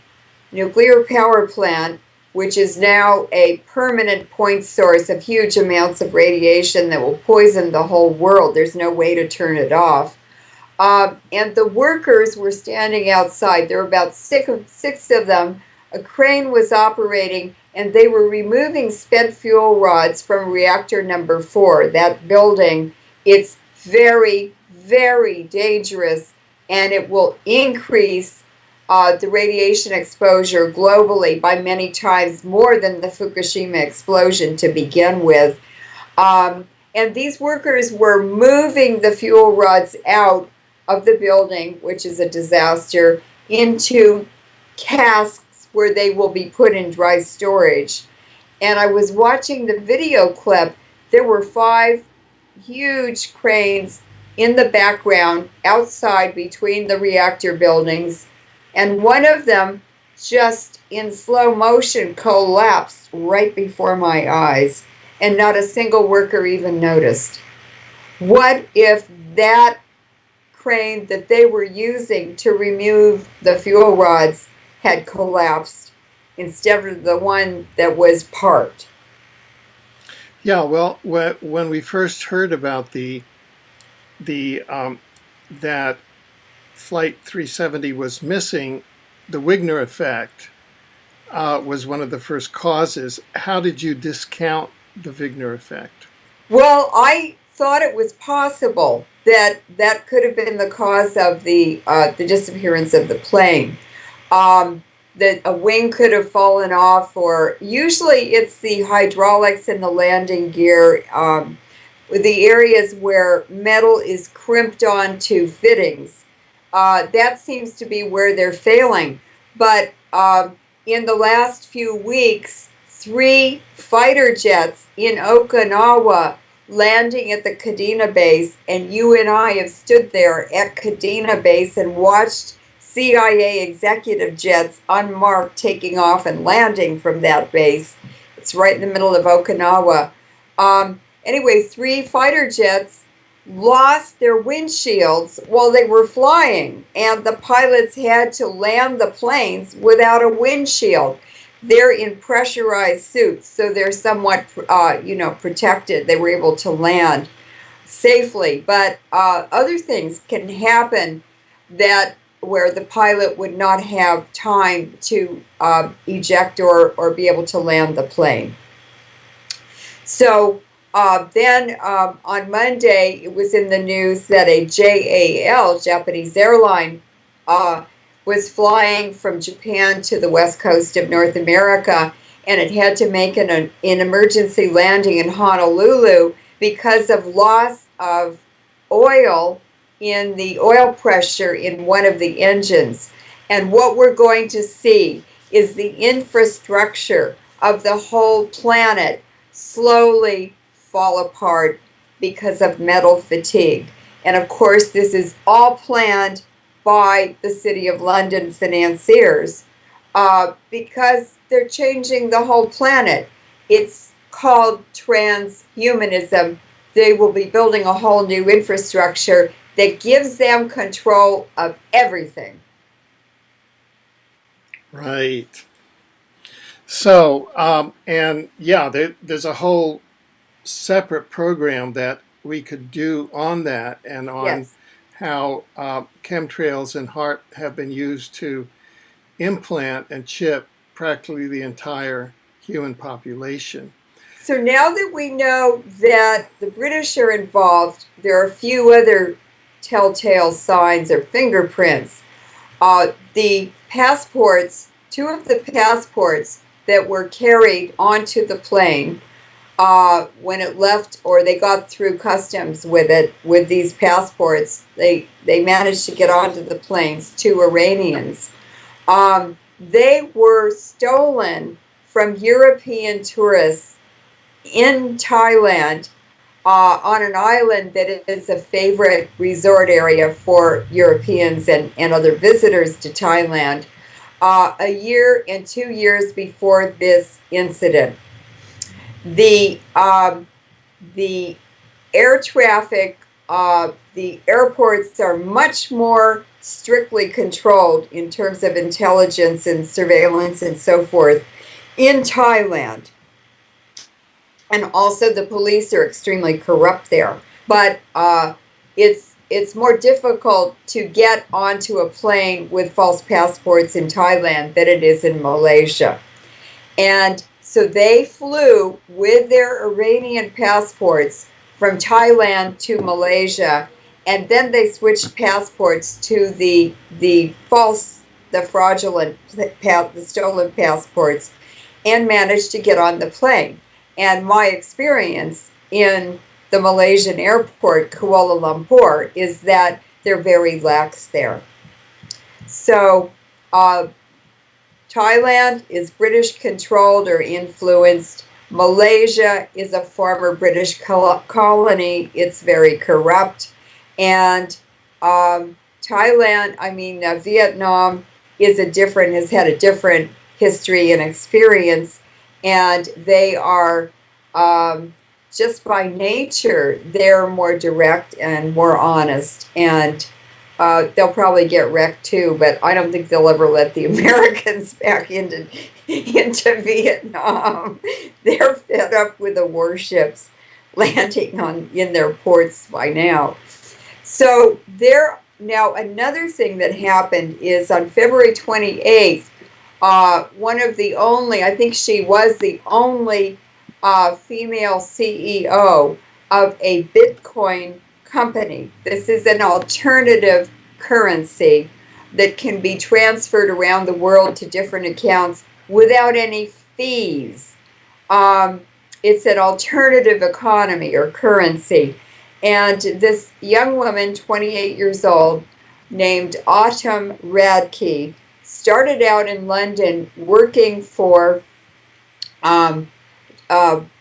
nuclear power plant, which is now a permanent point source of huge amounts of radiation that will poison the whole world. There's no way to turn it off. And the workers were standing outside. There were about six of them. A crane was operating, and they were removing spent fuel rods from reactor number 4, that building. It's very, very dangerous, and it will increase the radiation exposure globally by many times more than the Fukushima explosion to begin with. And these workers were moving the fuel rods out of the building, which is a disaster, into casks where they will be put in dry storage. And I was watching the video clip. There were 5 huge cranes in the background outside between the reactor buildings, and one of them just in slow motion collapsed right before my eyes, and not a single worker even noticed. What if that crane that they were using to remove the fuel rods had collapsed instead of the one that was parked? Yeah, well, when we first heard about that Flight 370 was missing, the Wigner effect was one of the first causes. How did you discount the Wigner effect? Well, I thought it was possible that that could have been the cause of the disappearance of the plane. That a wing could have fallen off, or usually it's the hydraulics and the landing gear, the areas where metal is crimped onto fittings. That seems to be where they're failing. But in the last few weeks, 3 fighter jets in Okinawa landing at the Kadena base, and you and I have stood there at Kadena base and watched CIA executive jets unmarked taking off and landing from that base. It's right in the middle of Okinawa. Anyway, 3 fighter jets lost their windshields while they were flying, and the pilots had to land the planes without a windshield. They're in pressurized suits, so they're somewhat, protected. They were able to land safely, but other things can happen that where the pilot would not have time to eject or be able to land the plane. So then on Monday, it was in the news that a JAL, Japanese airline, was flying from Japan to the west coast of North America, and it had to make an emergency landing in Honolulu because of loss of oil in the oil pressure in one of the engines. And what we're going to see is the infrastructure of the whole planet slowly fall apart because of metal fatigue. And of course, this is all planned by the City of London financiers because they're changing the whole planet. It's called transhumanism. They will be building a whole new infrastructure that gives them control of everything. Right. So, and yeah, there's a whole separate program that we could do on that and on Yes. how chemtrails and HAARP have been used to implant and chip practically the entire human population. So now that we know that the British are involved, there are a few other telltale signs or fingerprints. The passports, two of the passports that were carried onto the plane when it left, or they got through customs with it, with these passports, they managed to get onto the planes, two Iranians. They were stolen from European tourists in Thailand on an island that is a favorite resort area for Europeans and other visitors to Thailand a year and 2 years before this incident. The air traffic, the airports are much more strictly controlled in terms of intelligence and surveillance and so forth in Thailand. And also the police are extremely corrupt there. But it's more difficult to get onto a plane with false passports in Thailand than it is in Malaysia. And so they flew with their Iranian passports from Thailand to Malaysia, and then they switched passports to the fraudulent, the stolen passports, and managed to get on the plane. And my experience in the Malaysian airport, Kuala Lumpur, is that they're very lax there. So Thailand is British controlled or influenced. Malaysia is a former British colony. It's very corrupt. And Vietnam has had a different history and experience. And they are, just by nature, they're more direct and more honest. And they'll probably get wrecked too, but I don't think they'll ever let the Americans back into Vietnam. They're fed up with the warships landing in their ports by now. So now another thing that happened is on February 28th, one of the only, I think she was the only female CEO of a Bitcoin company. This is an alternative currency that can be transferred around the world to different accounts without any fees. It's an alternative economy or currency. And this young woman, 28 years old, named Autumn Radke, started out in London working for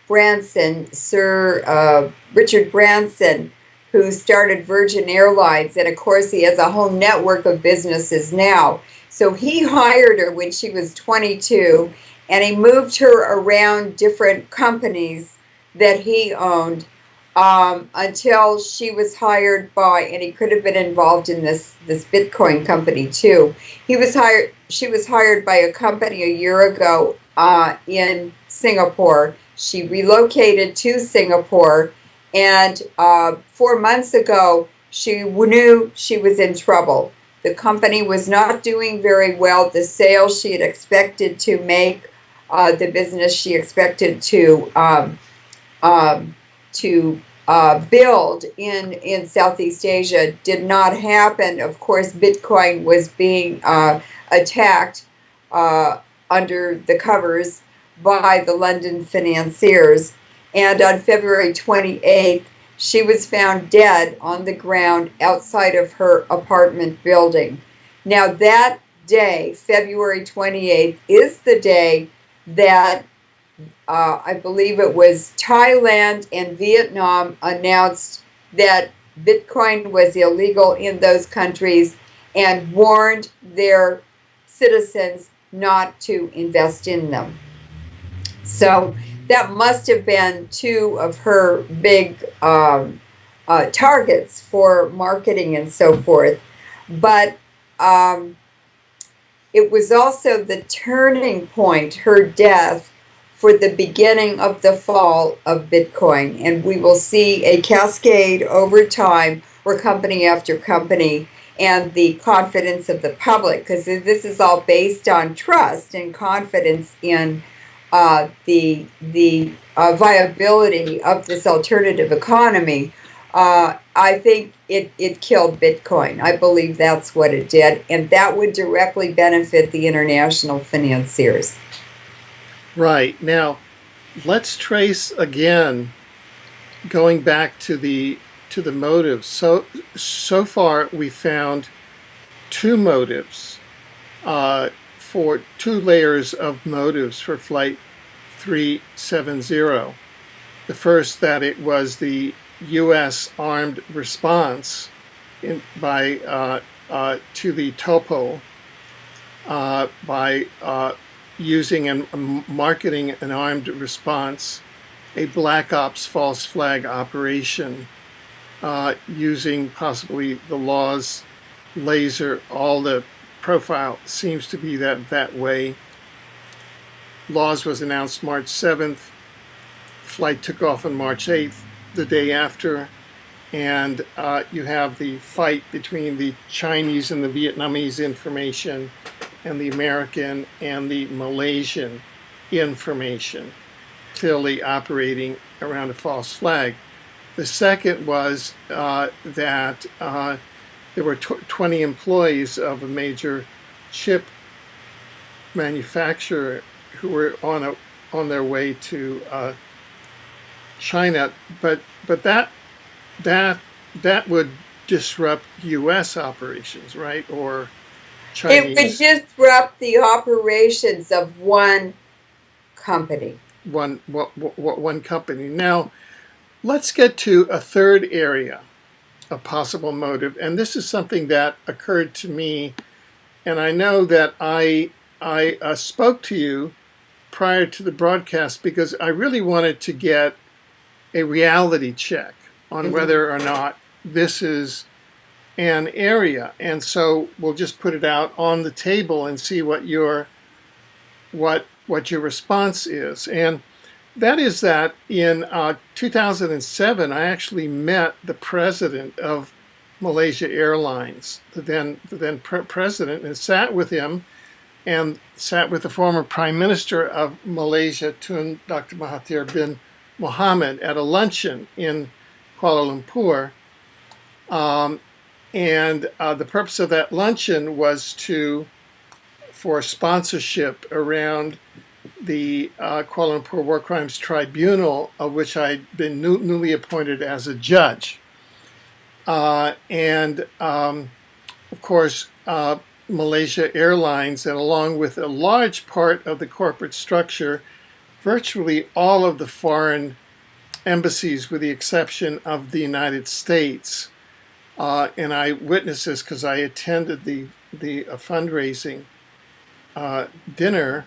Branson, Sir Richard Branson, who started Virgin Airlines. And of course, he has a whole network of businesses now. So he hired her when she was 22, and he moved her around different companies that he owned until she was hired by, and he could have been involved in this Bitcoin company too. He was hired. She was hired by a company a year ago in Singapore. She relocated to Singapore, and 4 months ago, she knew she was in trouble. The company was not doing very well. The sales she had expected to make, the business she expected to build in Southeast Asia did not happen. Of course, Bitcoin was being attacked under the covers by the London financiers. And on February 28th, she was found dead on the ground outside of her apartment building. Now, that day, February 28th, is the day that I believe it was Thailand and Vietnam announced that Bitcoin was illegal in those countries and warned their citizens not to invest in them. So that must have been two of her big targets for marketing and so forth. But it was also the turning point, her death, for the beginning of the fall of Bitcoin. And we will see a cascade over time where company after company and the confidence of the public, because this is all based on trust and confidence in the viability of this alternative economy. I think it killed Bitcoin. I believe that's what it did, and that would directly benefit the international financiers. Right. Now, let's trace again, going back to the motives. So far we found two motives, for two layers of motives for Flight 370. The first, that it was the U.S. armed response to the topo by using and marketing an armed response, a black ops false flag operation, using possibly the law's laser. All the profile seems to be that way. Laws was announced March 7th. Flight took off on March 8th, the day after. And you have the fight between the Chinese and the Vietnamese information and the American and the Malaysian information, clearly operating around a false flag. The second was that there were 20 employees of a major chip manufacturer who were on their way to China, but that would disrupt U.S. operations, right? Or Chinese. It would disrupt the operations of one company. One company. Now, let's get to a third area of possible motive, and this is something that occurred to me, and I know that I spoke to you prior to the broadcast because I really wanted to get a reality check on whether or not this is an area, and so we'll just put it out on the table and see what your response is. And that is that in 2007, I actually met the president of Malaysia Airlines, the then president, and sat with him, and sat with the former Prime Minister of Malaysia, Tun Dr. Mahathir bin Mohamad, at a luncheon in Kuala Lumpur. And the purpose of that luncheon was for sponsorship around the Kuala Lumpur War Crimes Tribunal, of which I'd been newly appointed as a judge. Of course, Malaysia Airlines, and along with a large part of the corporate structure, virtually all of the foreign embassies, with the exception of the United States, and I witnessed this because I attended the fundraising dinner,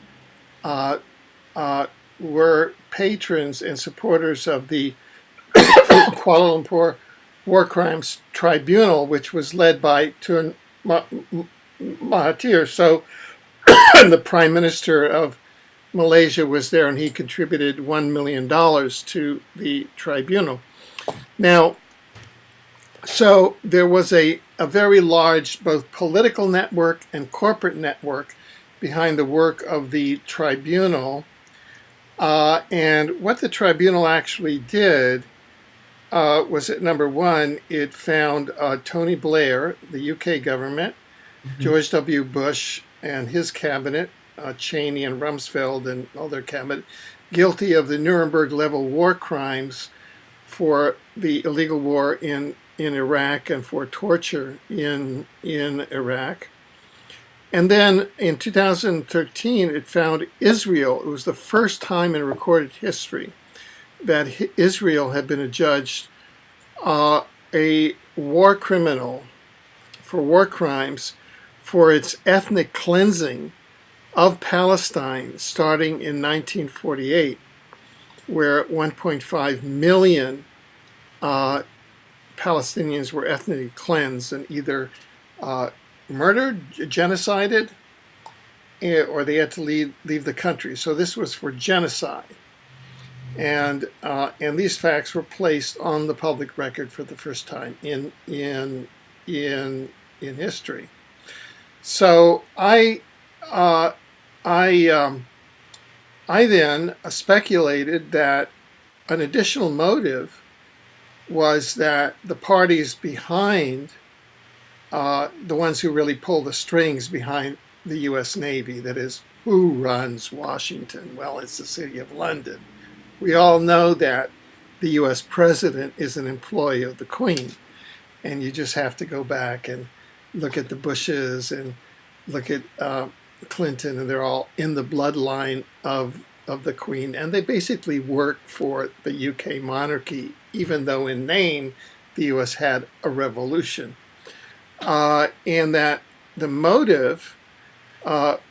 were patrons and supporters of the Kuala Lumpur War Crimes Tribunal, which was led by Tun Mahathir. So the Prime Minister of Malaysia was there, and he contributed $1 million to the tribunal. Now, so there was a very large both political network and corporate network behind the work of the tribunal. And what the tribunal actually did was that, number one, it found Tony Blair, the UK government, George W. Bush and his cabinet, Cheney and Rumsfeld and all their cabinet, guilty of the Nuremberg-level war crimes for the illegal war in Iraq and for torture in Iraq. And then in 2013, it found Israel. It was the first time in recorded history that Israel had been adjudged a war criminal for war crimes for its ethnic cleansing of Palestine starting in 1948, where 1.5 million Palestinians were ethnically cleansed and either murdered, genocided, or they had to leave the country. So this was for genocide. And these facts were placed on the public record for the first time in history. So I then speculated that an additional motive was that the parties behind, the ones who really pull the strings behind the U.S. Navy, that is, who runs Washington? Well, it's the City of London. We all know that the U.S. president is an employee of the Queen, and you just have to go back and look at the Bushes and look at Clinton, and they're all in the bloodline of the Queen, and they basically work for the UK monarchy, even though in name the US had a revolution. And that the motive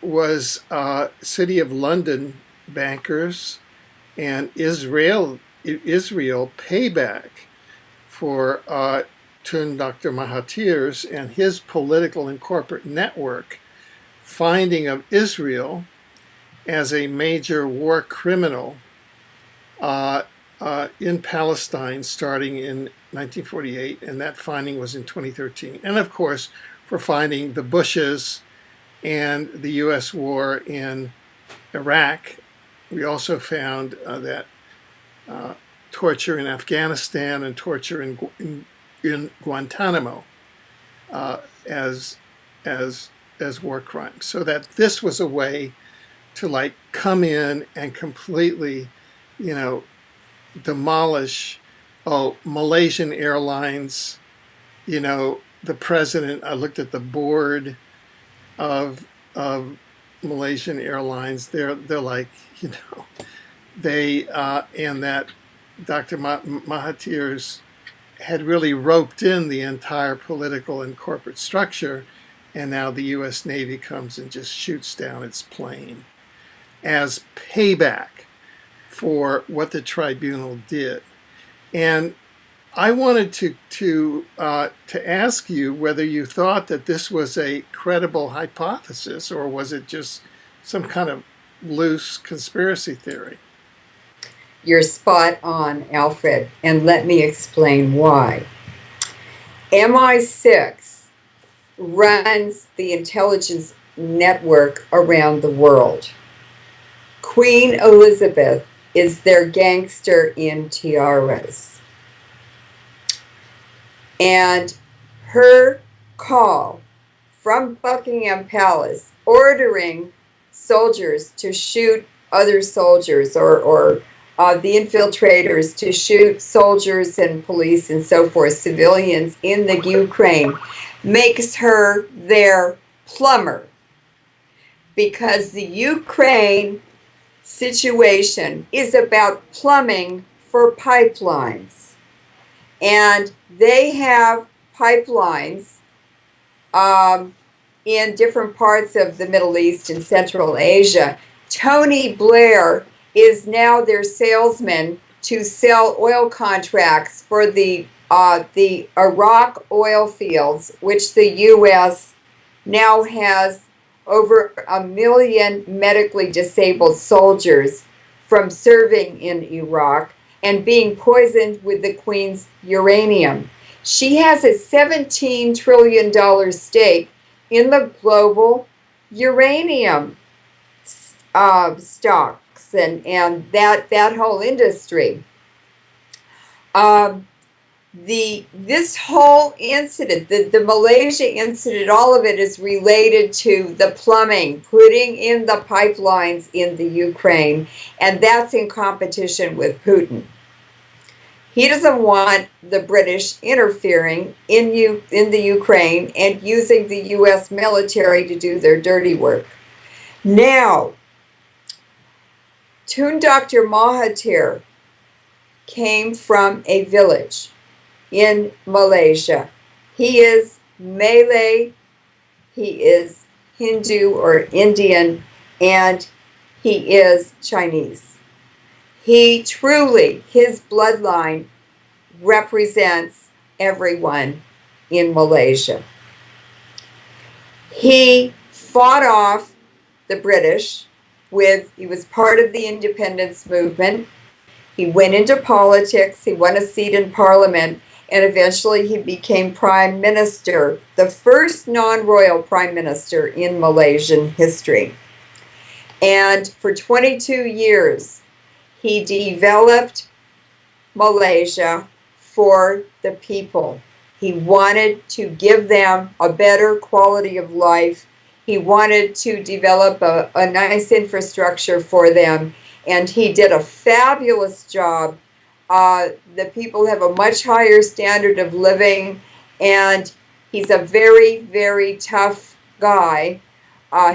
was City of London bankers and Israel payback for Dr. Mahathir's and his political and corporate network finding of Israel as a major war criminal in Palestine starting in 1948, and that finding was in 2013. And of course, for finding the Bushes and the U.S. war in Iraq. We also found that torture in Afghanistan and torture in Guantanamo as war crimes. So that this was a way to like come in and completely, demolish Malaysian Airlines. The president, I looked at the board of Malaysian Airlines. They're like, they and that Dr. Mahathir's had really roped in the entire political and corporate structure, and now the U.S. Navy comes and just shoots down its plane as payback for what the tribunal did. And I wanted to ask you whether you thought that this was a credible hypothesis, or was it just some kind of loose conspiracy theory? You're spot on, Alfred, and let me explain why. MI6 runs the intelligence network around the world. Queen Elizabeth is their gangster in tiaras. And her call from Buckingham Palace ordering soldiers to shoot other soldiers, or the infiltrators to shoot soldiers and police and so forth, civilians in the Ukraine, makes her their plumber. Because the Ukraine situation is about plumbing for pipelines. And they have pipelines in different parts of the Middle East and Central Asia. Tony Blair is now their salesman to sell oil contracts for the Iraq oil fields, which the U.S. now has over 1 million medically disabled soldiers from serving in Iraq and being poisoned with the Queen's uranium. She has a $17 trillion stake in the global uranium stocks and that whole industry. This whole incident, the Malaysia incident, all of it is related to the plumbing, putting in the pipelines in the Ukraine, and that's in competition with Putin. He doesn't want the British interfering in the Ukraine and using the U.S. military to do their dirty work. Now, Tun Dr. Mahathir came from a village in Malaysia. He is Malay, he is Hindu or Indian, and he is Chinese. He truly, his bloodline represents everyone in Malaysia. He fought off the British he was part of the independence movement. He went into politics, he won a seat in parliament, and eventually he became prime minister, the first non-royal prime minister in Malaysian history. And for 22 years, he developed Malaysia for the people. He wanted to give them a better quality of life. He wanted to develop a nice infrastructure for them, and he did a fabulous job. The people have a much higher standard of living, and he's a very, very tough guy.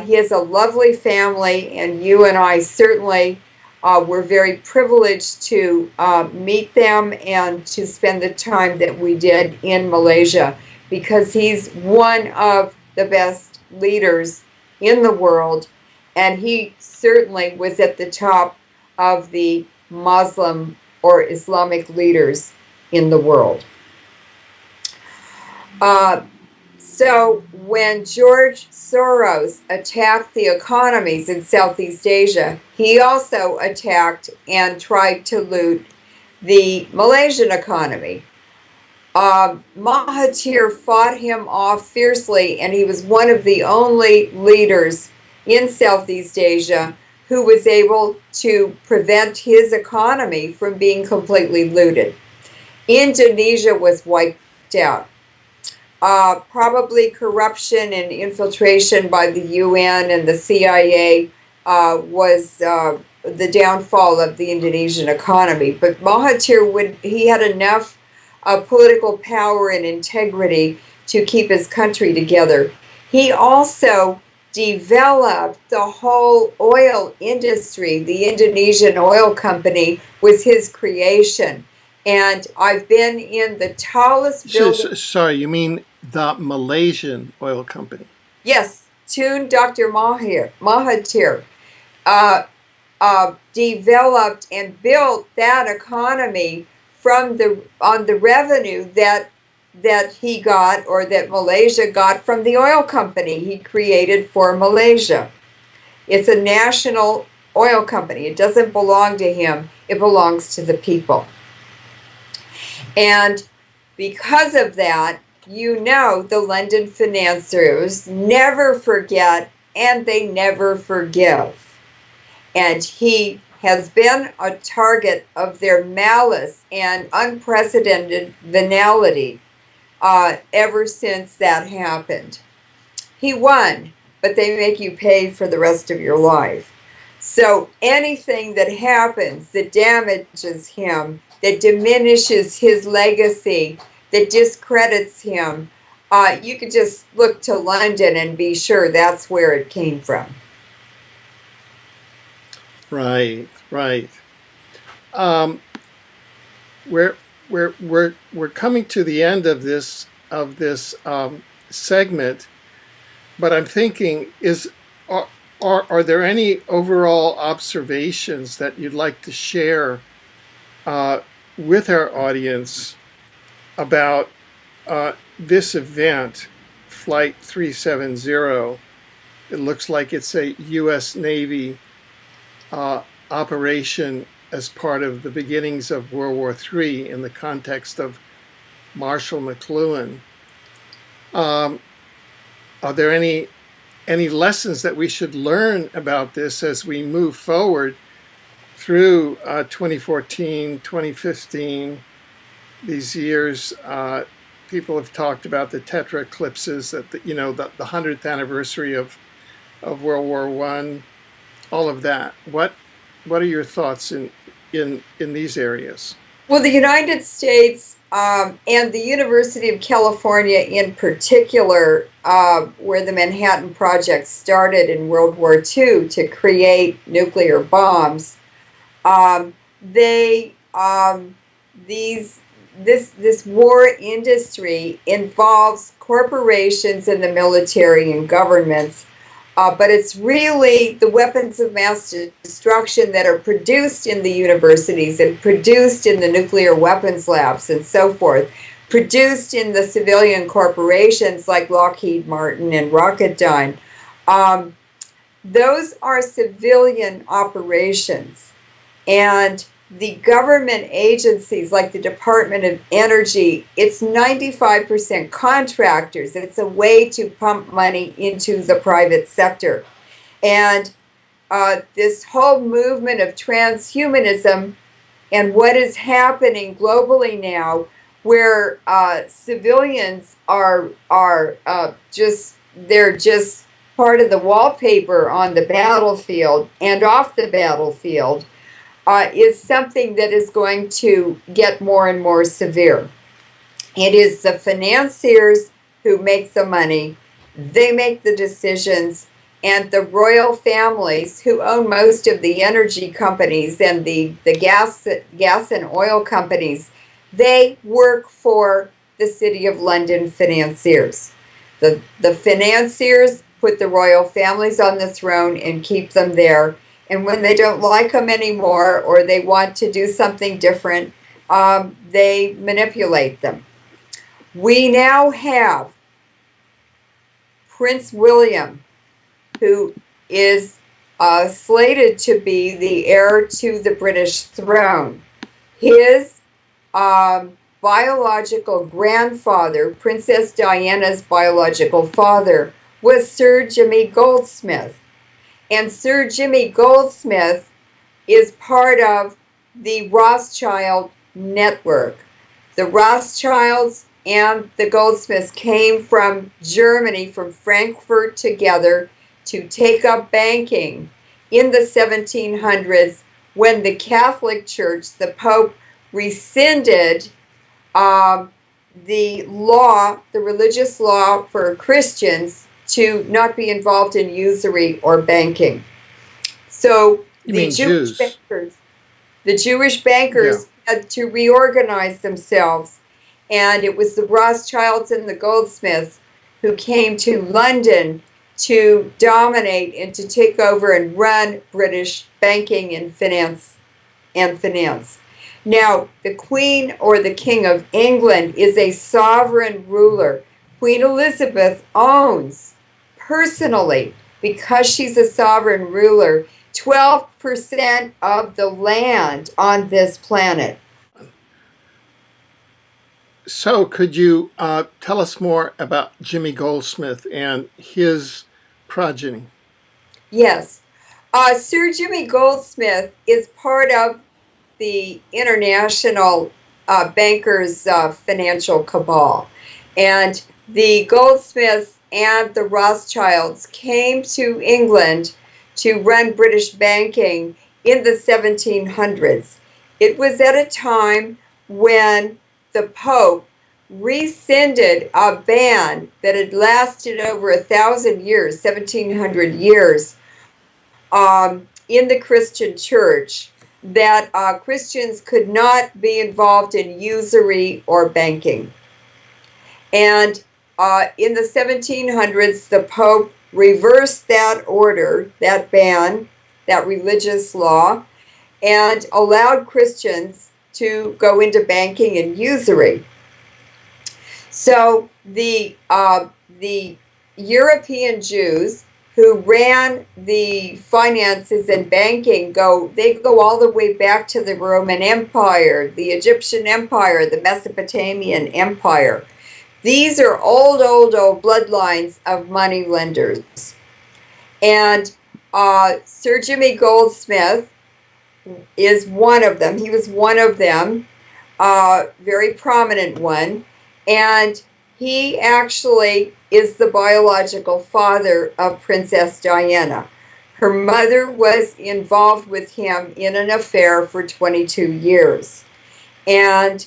He has a lovely family, and you and I certainly were very privileged to meet them and to spend the time that we did in Malaysia, because he's one of the best leaders in the world, and he certainly was at the top of the Muslim or Islamic leaders in the world. So when George Soros attacked the economies in Southeast Asia, he also attacked and tried to loot the Malaysian economy. Mahathir fought him off fiercely, and he was one of the only leaders in Southeast Asia who was able to prevent his economy from being completely looted. Indonesia was wiped out. Probably corruption and infiltration by the UN and the CIA was the downfall of the Indonesian economy. But Mahathir he had enough political power and integrity to keep his country together. He also developed the whole oil industry. The Indonesian oil company was his creation. And I've been in the tallest building. Sorry, you mean the Malaysian oil company? Yes, Tun Dr. Mahathir developed and built that economy on the revenue that he got, or that Malaysia got, from the oil company he created for Malaysia. It's a national oil company. It doesn't belong to him. It belongs to the people. And because of that, the London financiers never forget, and they never forgive. And he has been a target of their malice and unprecedented venality ever since that happened. He won, but they make you pay for the rest of your life. So anything that happens that damages him, that diminishes his legacy, that discredits him, you could just look to London and be sure that's where it came from. Right. We're coming to the end of this segment, but I'm thinking, are there any overall observations that you'd like to share with our audience about this event, Flight 370. It looks like it's a U.S. Navy operation as part of the beginnings of World War III in the context of Marshall McLuhan. Are there any lessons that we should learn about this as we move forward through 2014, 2015, these years? People have talked about the tetra eclipses, that the 100th anniversary of World War I, all of that. What are your thoughts in these areas? Well, the United States and the University of California in particular, where the Manhattan Project started in World War II to create nuclear bombs, this war industry involves corporations and the military and governments, but it's really the weapons of mass destruction that are produced in the universities and produced in the nuclear weapons labs and so forth, produced in the civilian corporations like Lockheed Martin and Rocketdyne. Those are civilian operations, and the government agencies like the Department of Energy, it's 95% contractors. It's a way to pump money into the private sector. And this whole movement of transhumanism and what is happening globally now, where civilians are just part of the wallpaper on the battlefield and off the battlefield, is something that is going to get more and more severe. It is the financiers who make the money, they make the decisions, and the royal families who own most of the energy companies and the gas and oil companies, they work for the City of London financiers. The financiers put the royal families on the throne and keep them there. And when they don't like them anymore or they want to do something different, they manipulate them. We now have Prince William, who is slated to be the heir to the British throne. His biological grandfather, Princess Diana's biological father, was Sir Jimmy Goldsmith. And Sir Jimmy Goldsmith is part of the Rothschild network. The Rothschilds and the Goldsmiths came from Germany, from Frankfurt, together to take up banking in the 1700s when the Catholic Church, the Pope, rescinded the religious law for Christians to not be involved in usury or banking. So the Jewish bankers had to reorganize themselves, and it was the Rothschilds and the Goldsmiths who came to London to dominate and to take over and run British banking and finance. Now, the Queen or the King of England is a sovereign ruler. Queen Elizabeth owns personally, because she's a sovereign ruler, 12% of the land on this planet. So could you tell us more about Jimmy Goldsmith and his progeny? Yes. Sir Jimmy Goldsmith is part of the international bankers' financial cabal. And the Goldsmiths and the Rothschilds came to England to run British banking in the 1700s. It was at a time when the Pope rescinded a ban that had lasted over 1,000 years, 1,700 years, in the Christian church, that Christians could not be involved in usury or banking. And in the 1700s, the Pope reversed that order, that ban, that religious law, and allowed Christians to go into banking and usury. So the European Jews who ran the finances and banking go all the way back to the Roman Empire, the Egyptian Empire, the Mesopotamian Empire. These are old bloodlines of money lenders. And Sir Jimmy Goldsmith is one of them. He was one of them, very prominent one. And he actually is the biological father of Princess Diana. Her mother was involved with him in an affair for 22 years. And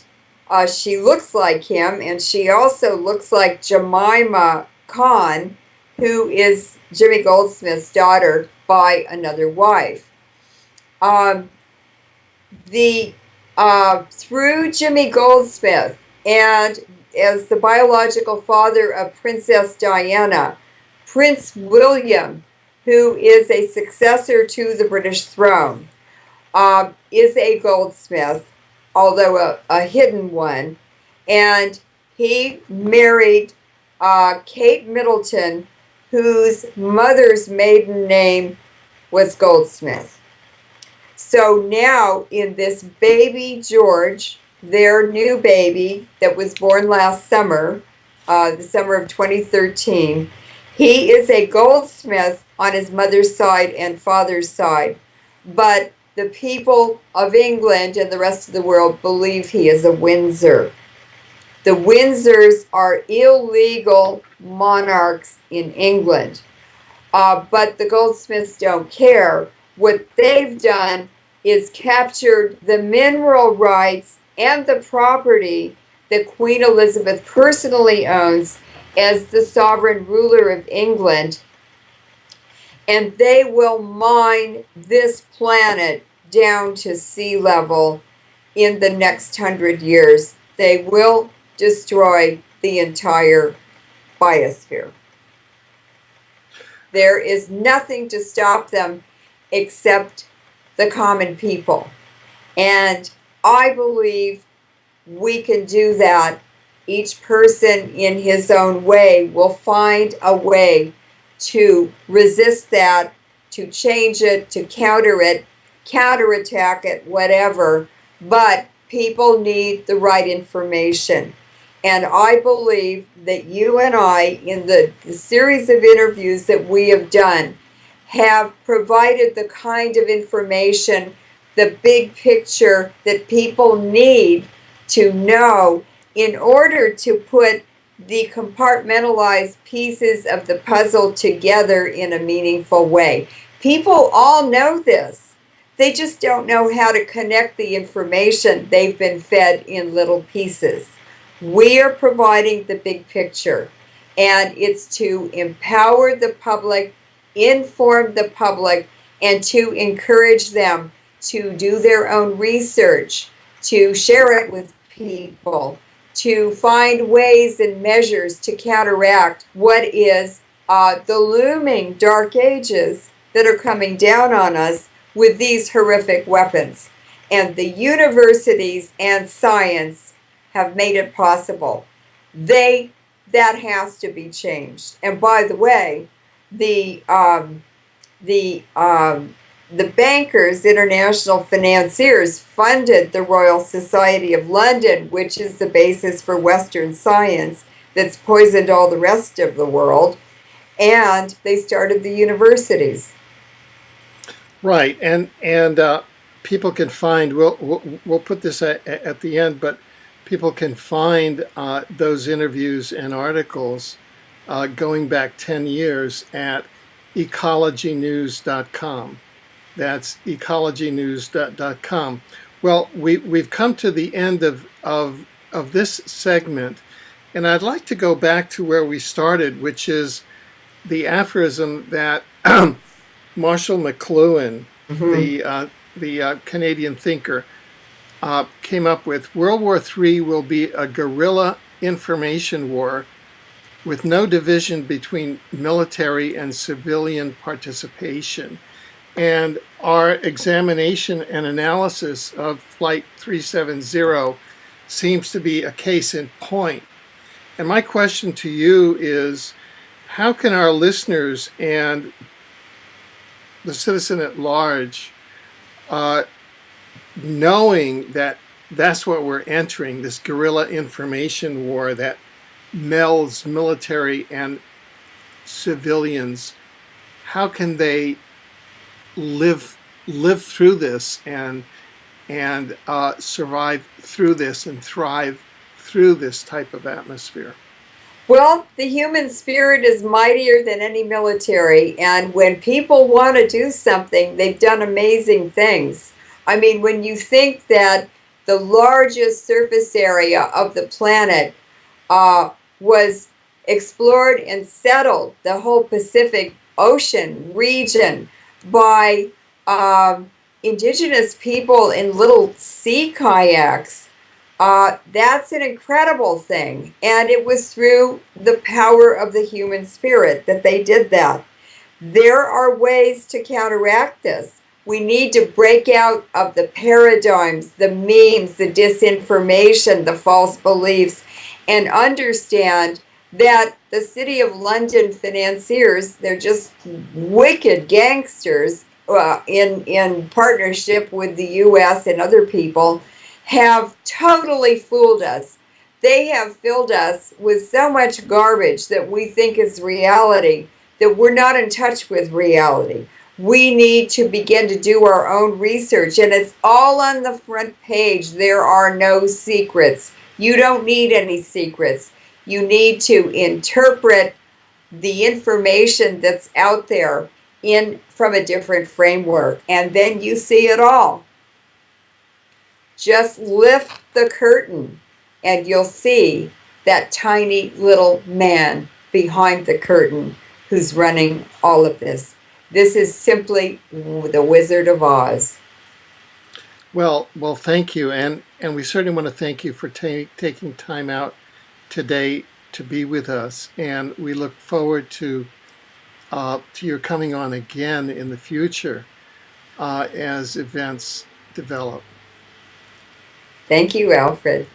she looks like him, and she also looks like Jemima Khan, who is Jimmy Goldsmith's daughter by another wife. Through Jimmy Goldsmith and as the biological father of Princess Diana, Prince William, who is a successor to the British throne, is a goldsmith, although a hidden one. And he married Kate Middleton, whose mother's maiden name was Goldsmith. So now in this baby George, their new baby that was born last summer, the summer of 2013, he is a goldsmith on his mother's side and father's side. But the people of England and the rest of the world believe he is a Windsor. The Windsors are illegal monarchs in England. But the Goldsmiths don't care. What they've done is captured the mineral rights and the property that Queen Elizabeth personally owns as the sovereign ruler of England. And they will mine this planet down to sea level in the next 100 years. They will destroy the entire biosphere. There is nothing to stop them except the common people. And I believe we can do that. Each person in his own way will find a way to resist that, to change it, to counter it, counterattack it, whatever. But people need the right information. And I believe that you and I, in the series of interviews that we have done, have provided the kind of information, the big picture that people need to know in order to put the compartmentalized pieces of the puzzle together in a meaningful way. People all know this. They just don't know how to connect the information they've been fed in little pieces. We are providing the big picture, and it's to empower the public, inform the public, and to encourage them to do their own research, to share it with people, to find ways and measures to counteract what is the looming dark ages that are coming down on us with these horrific weapons. And the universities and science have made it possible. That has to be changed. And by the way, the bankers, international financiers, funded the Royal Society of London, which is the basis for Western science that's poisoned all the rest of the world, and they started the universities. Right, and people can find. We'll put this at the end, but people can find those interviews and articles going back 10 years at ecologynews.com. That's ecologynews.com. Well, we've come to the end of this segment, and I'd like to go back to where we started, which is the aphorism that Marshall McLuhan, the Canadian thinker, came up with. World War III will be a guerrilla information war with no division between military and civilian participation. And our examination and analysis of Flight 370 seems to be a case in point. And my question to you is, how can our listeners and the citizen at large, knowing that that's what we're entering, this guerrilla information war that melds military and civilians, how can they live through this and survive through this and thrive through this type of atmosphere? Well, the human spirit is mightier than any military, and when people want to do something, they've done amazing things. I mean, when you think that the largest surface area of the planet was explored and settled, the whole Pacific Ocean region, by indigenous people in little sea kayaks, that's an incredible thing. And it was through the power of the human spirit that they did that. There are ways to counteract this. We need to break out of the paradigms, the memes, the disinformation, the false beliefs, and understand that the City of London financiers, they're just wicked gangsters in partnership with the US and other people, have totally fooled us. They have filled us with so much garbage that we think is reality, that we're not in touch with reality. We need to begin to do our own research, and it's all on the front page. There are no secrets. You don't need any secrets. You need to interpret the information that's out there from a different framework, and then you see it all. Just lift the curtain and you'll see that tiny little man behind the curtain who's running all of this. This is simply the Wizard of Oz. Well, thank you, and we certainly want to thank you for taking time out today to be with us, and we look forward to your coming on again in the future as events develop. Thank you, Alfred.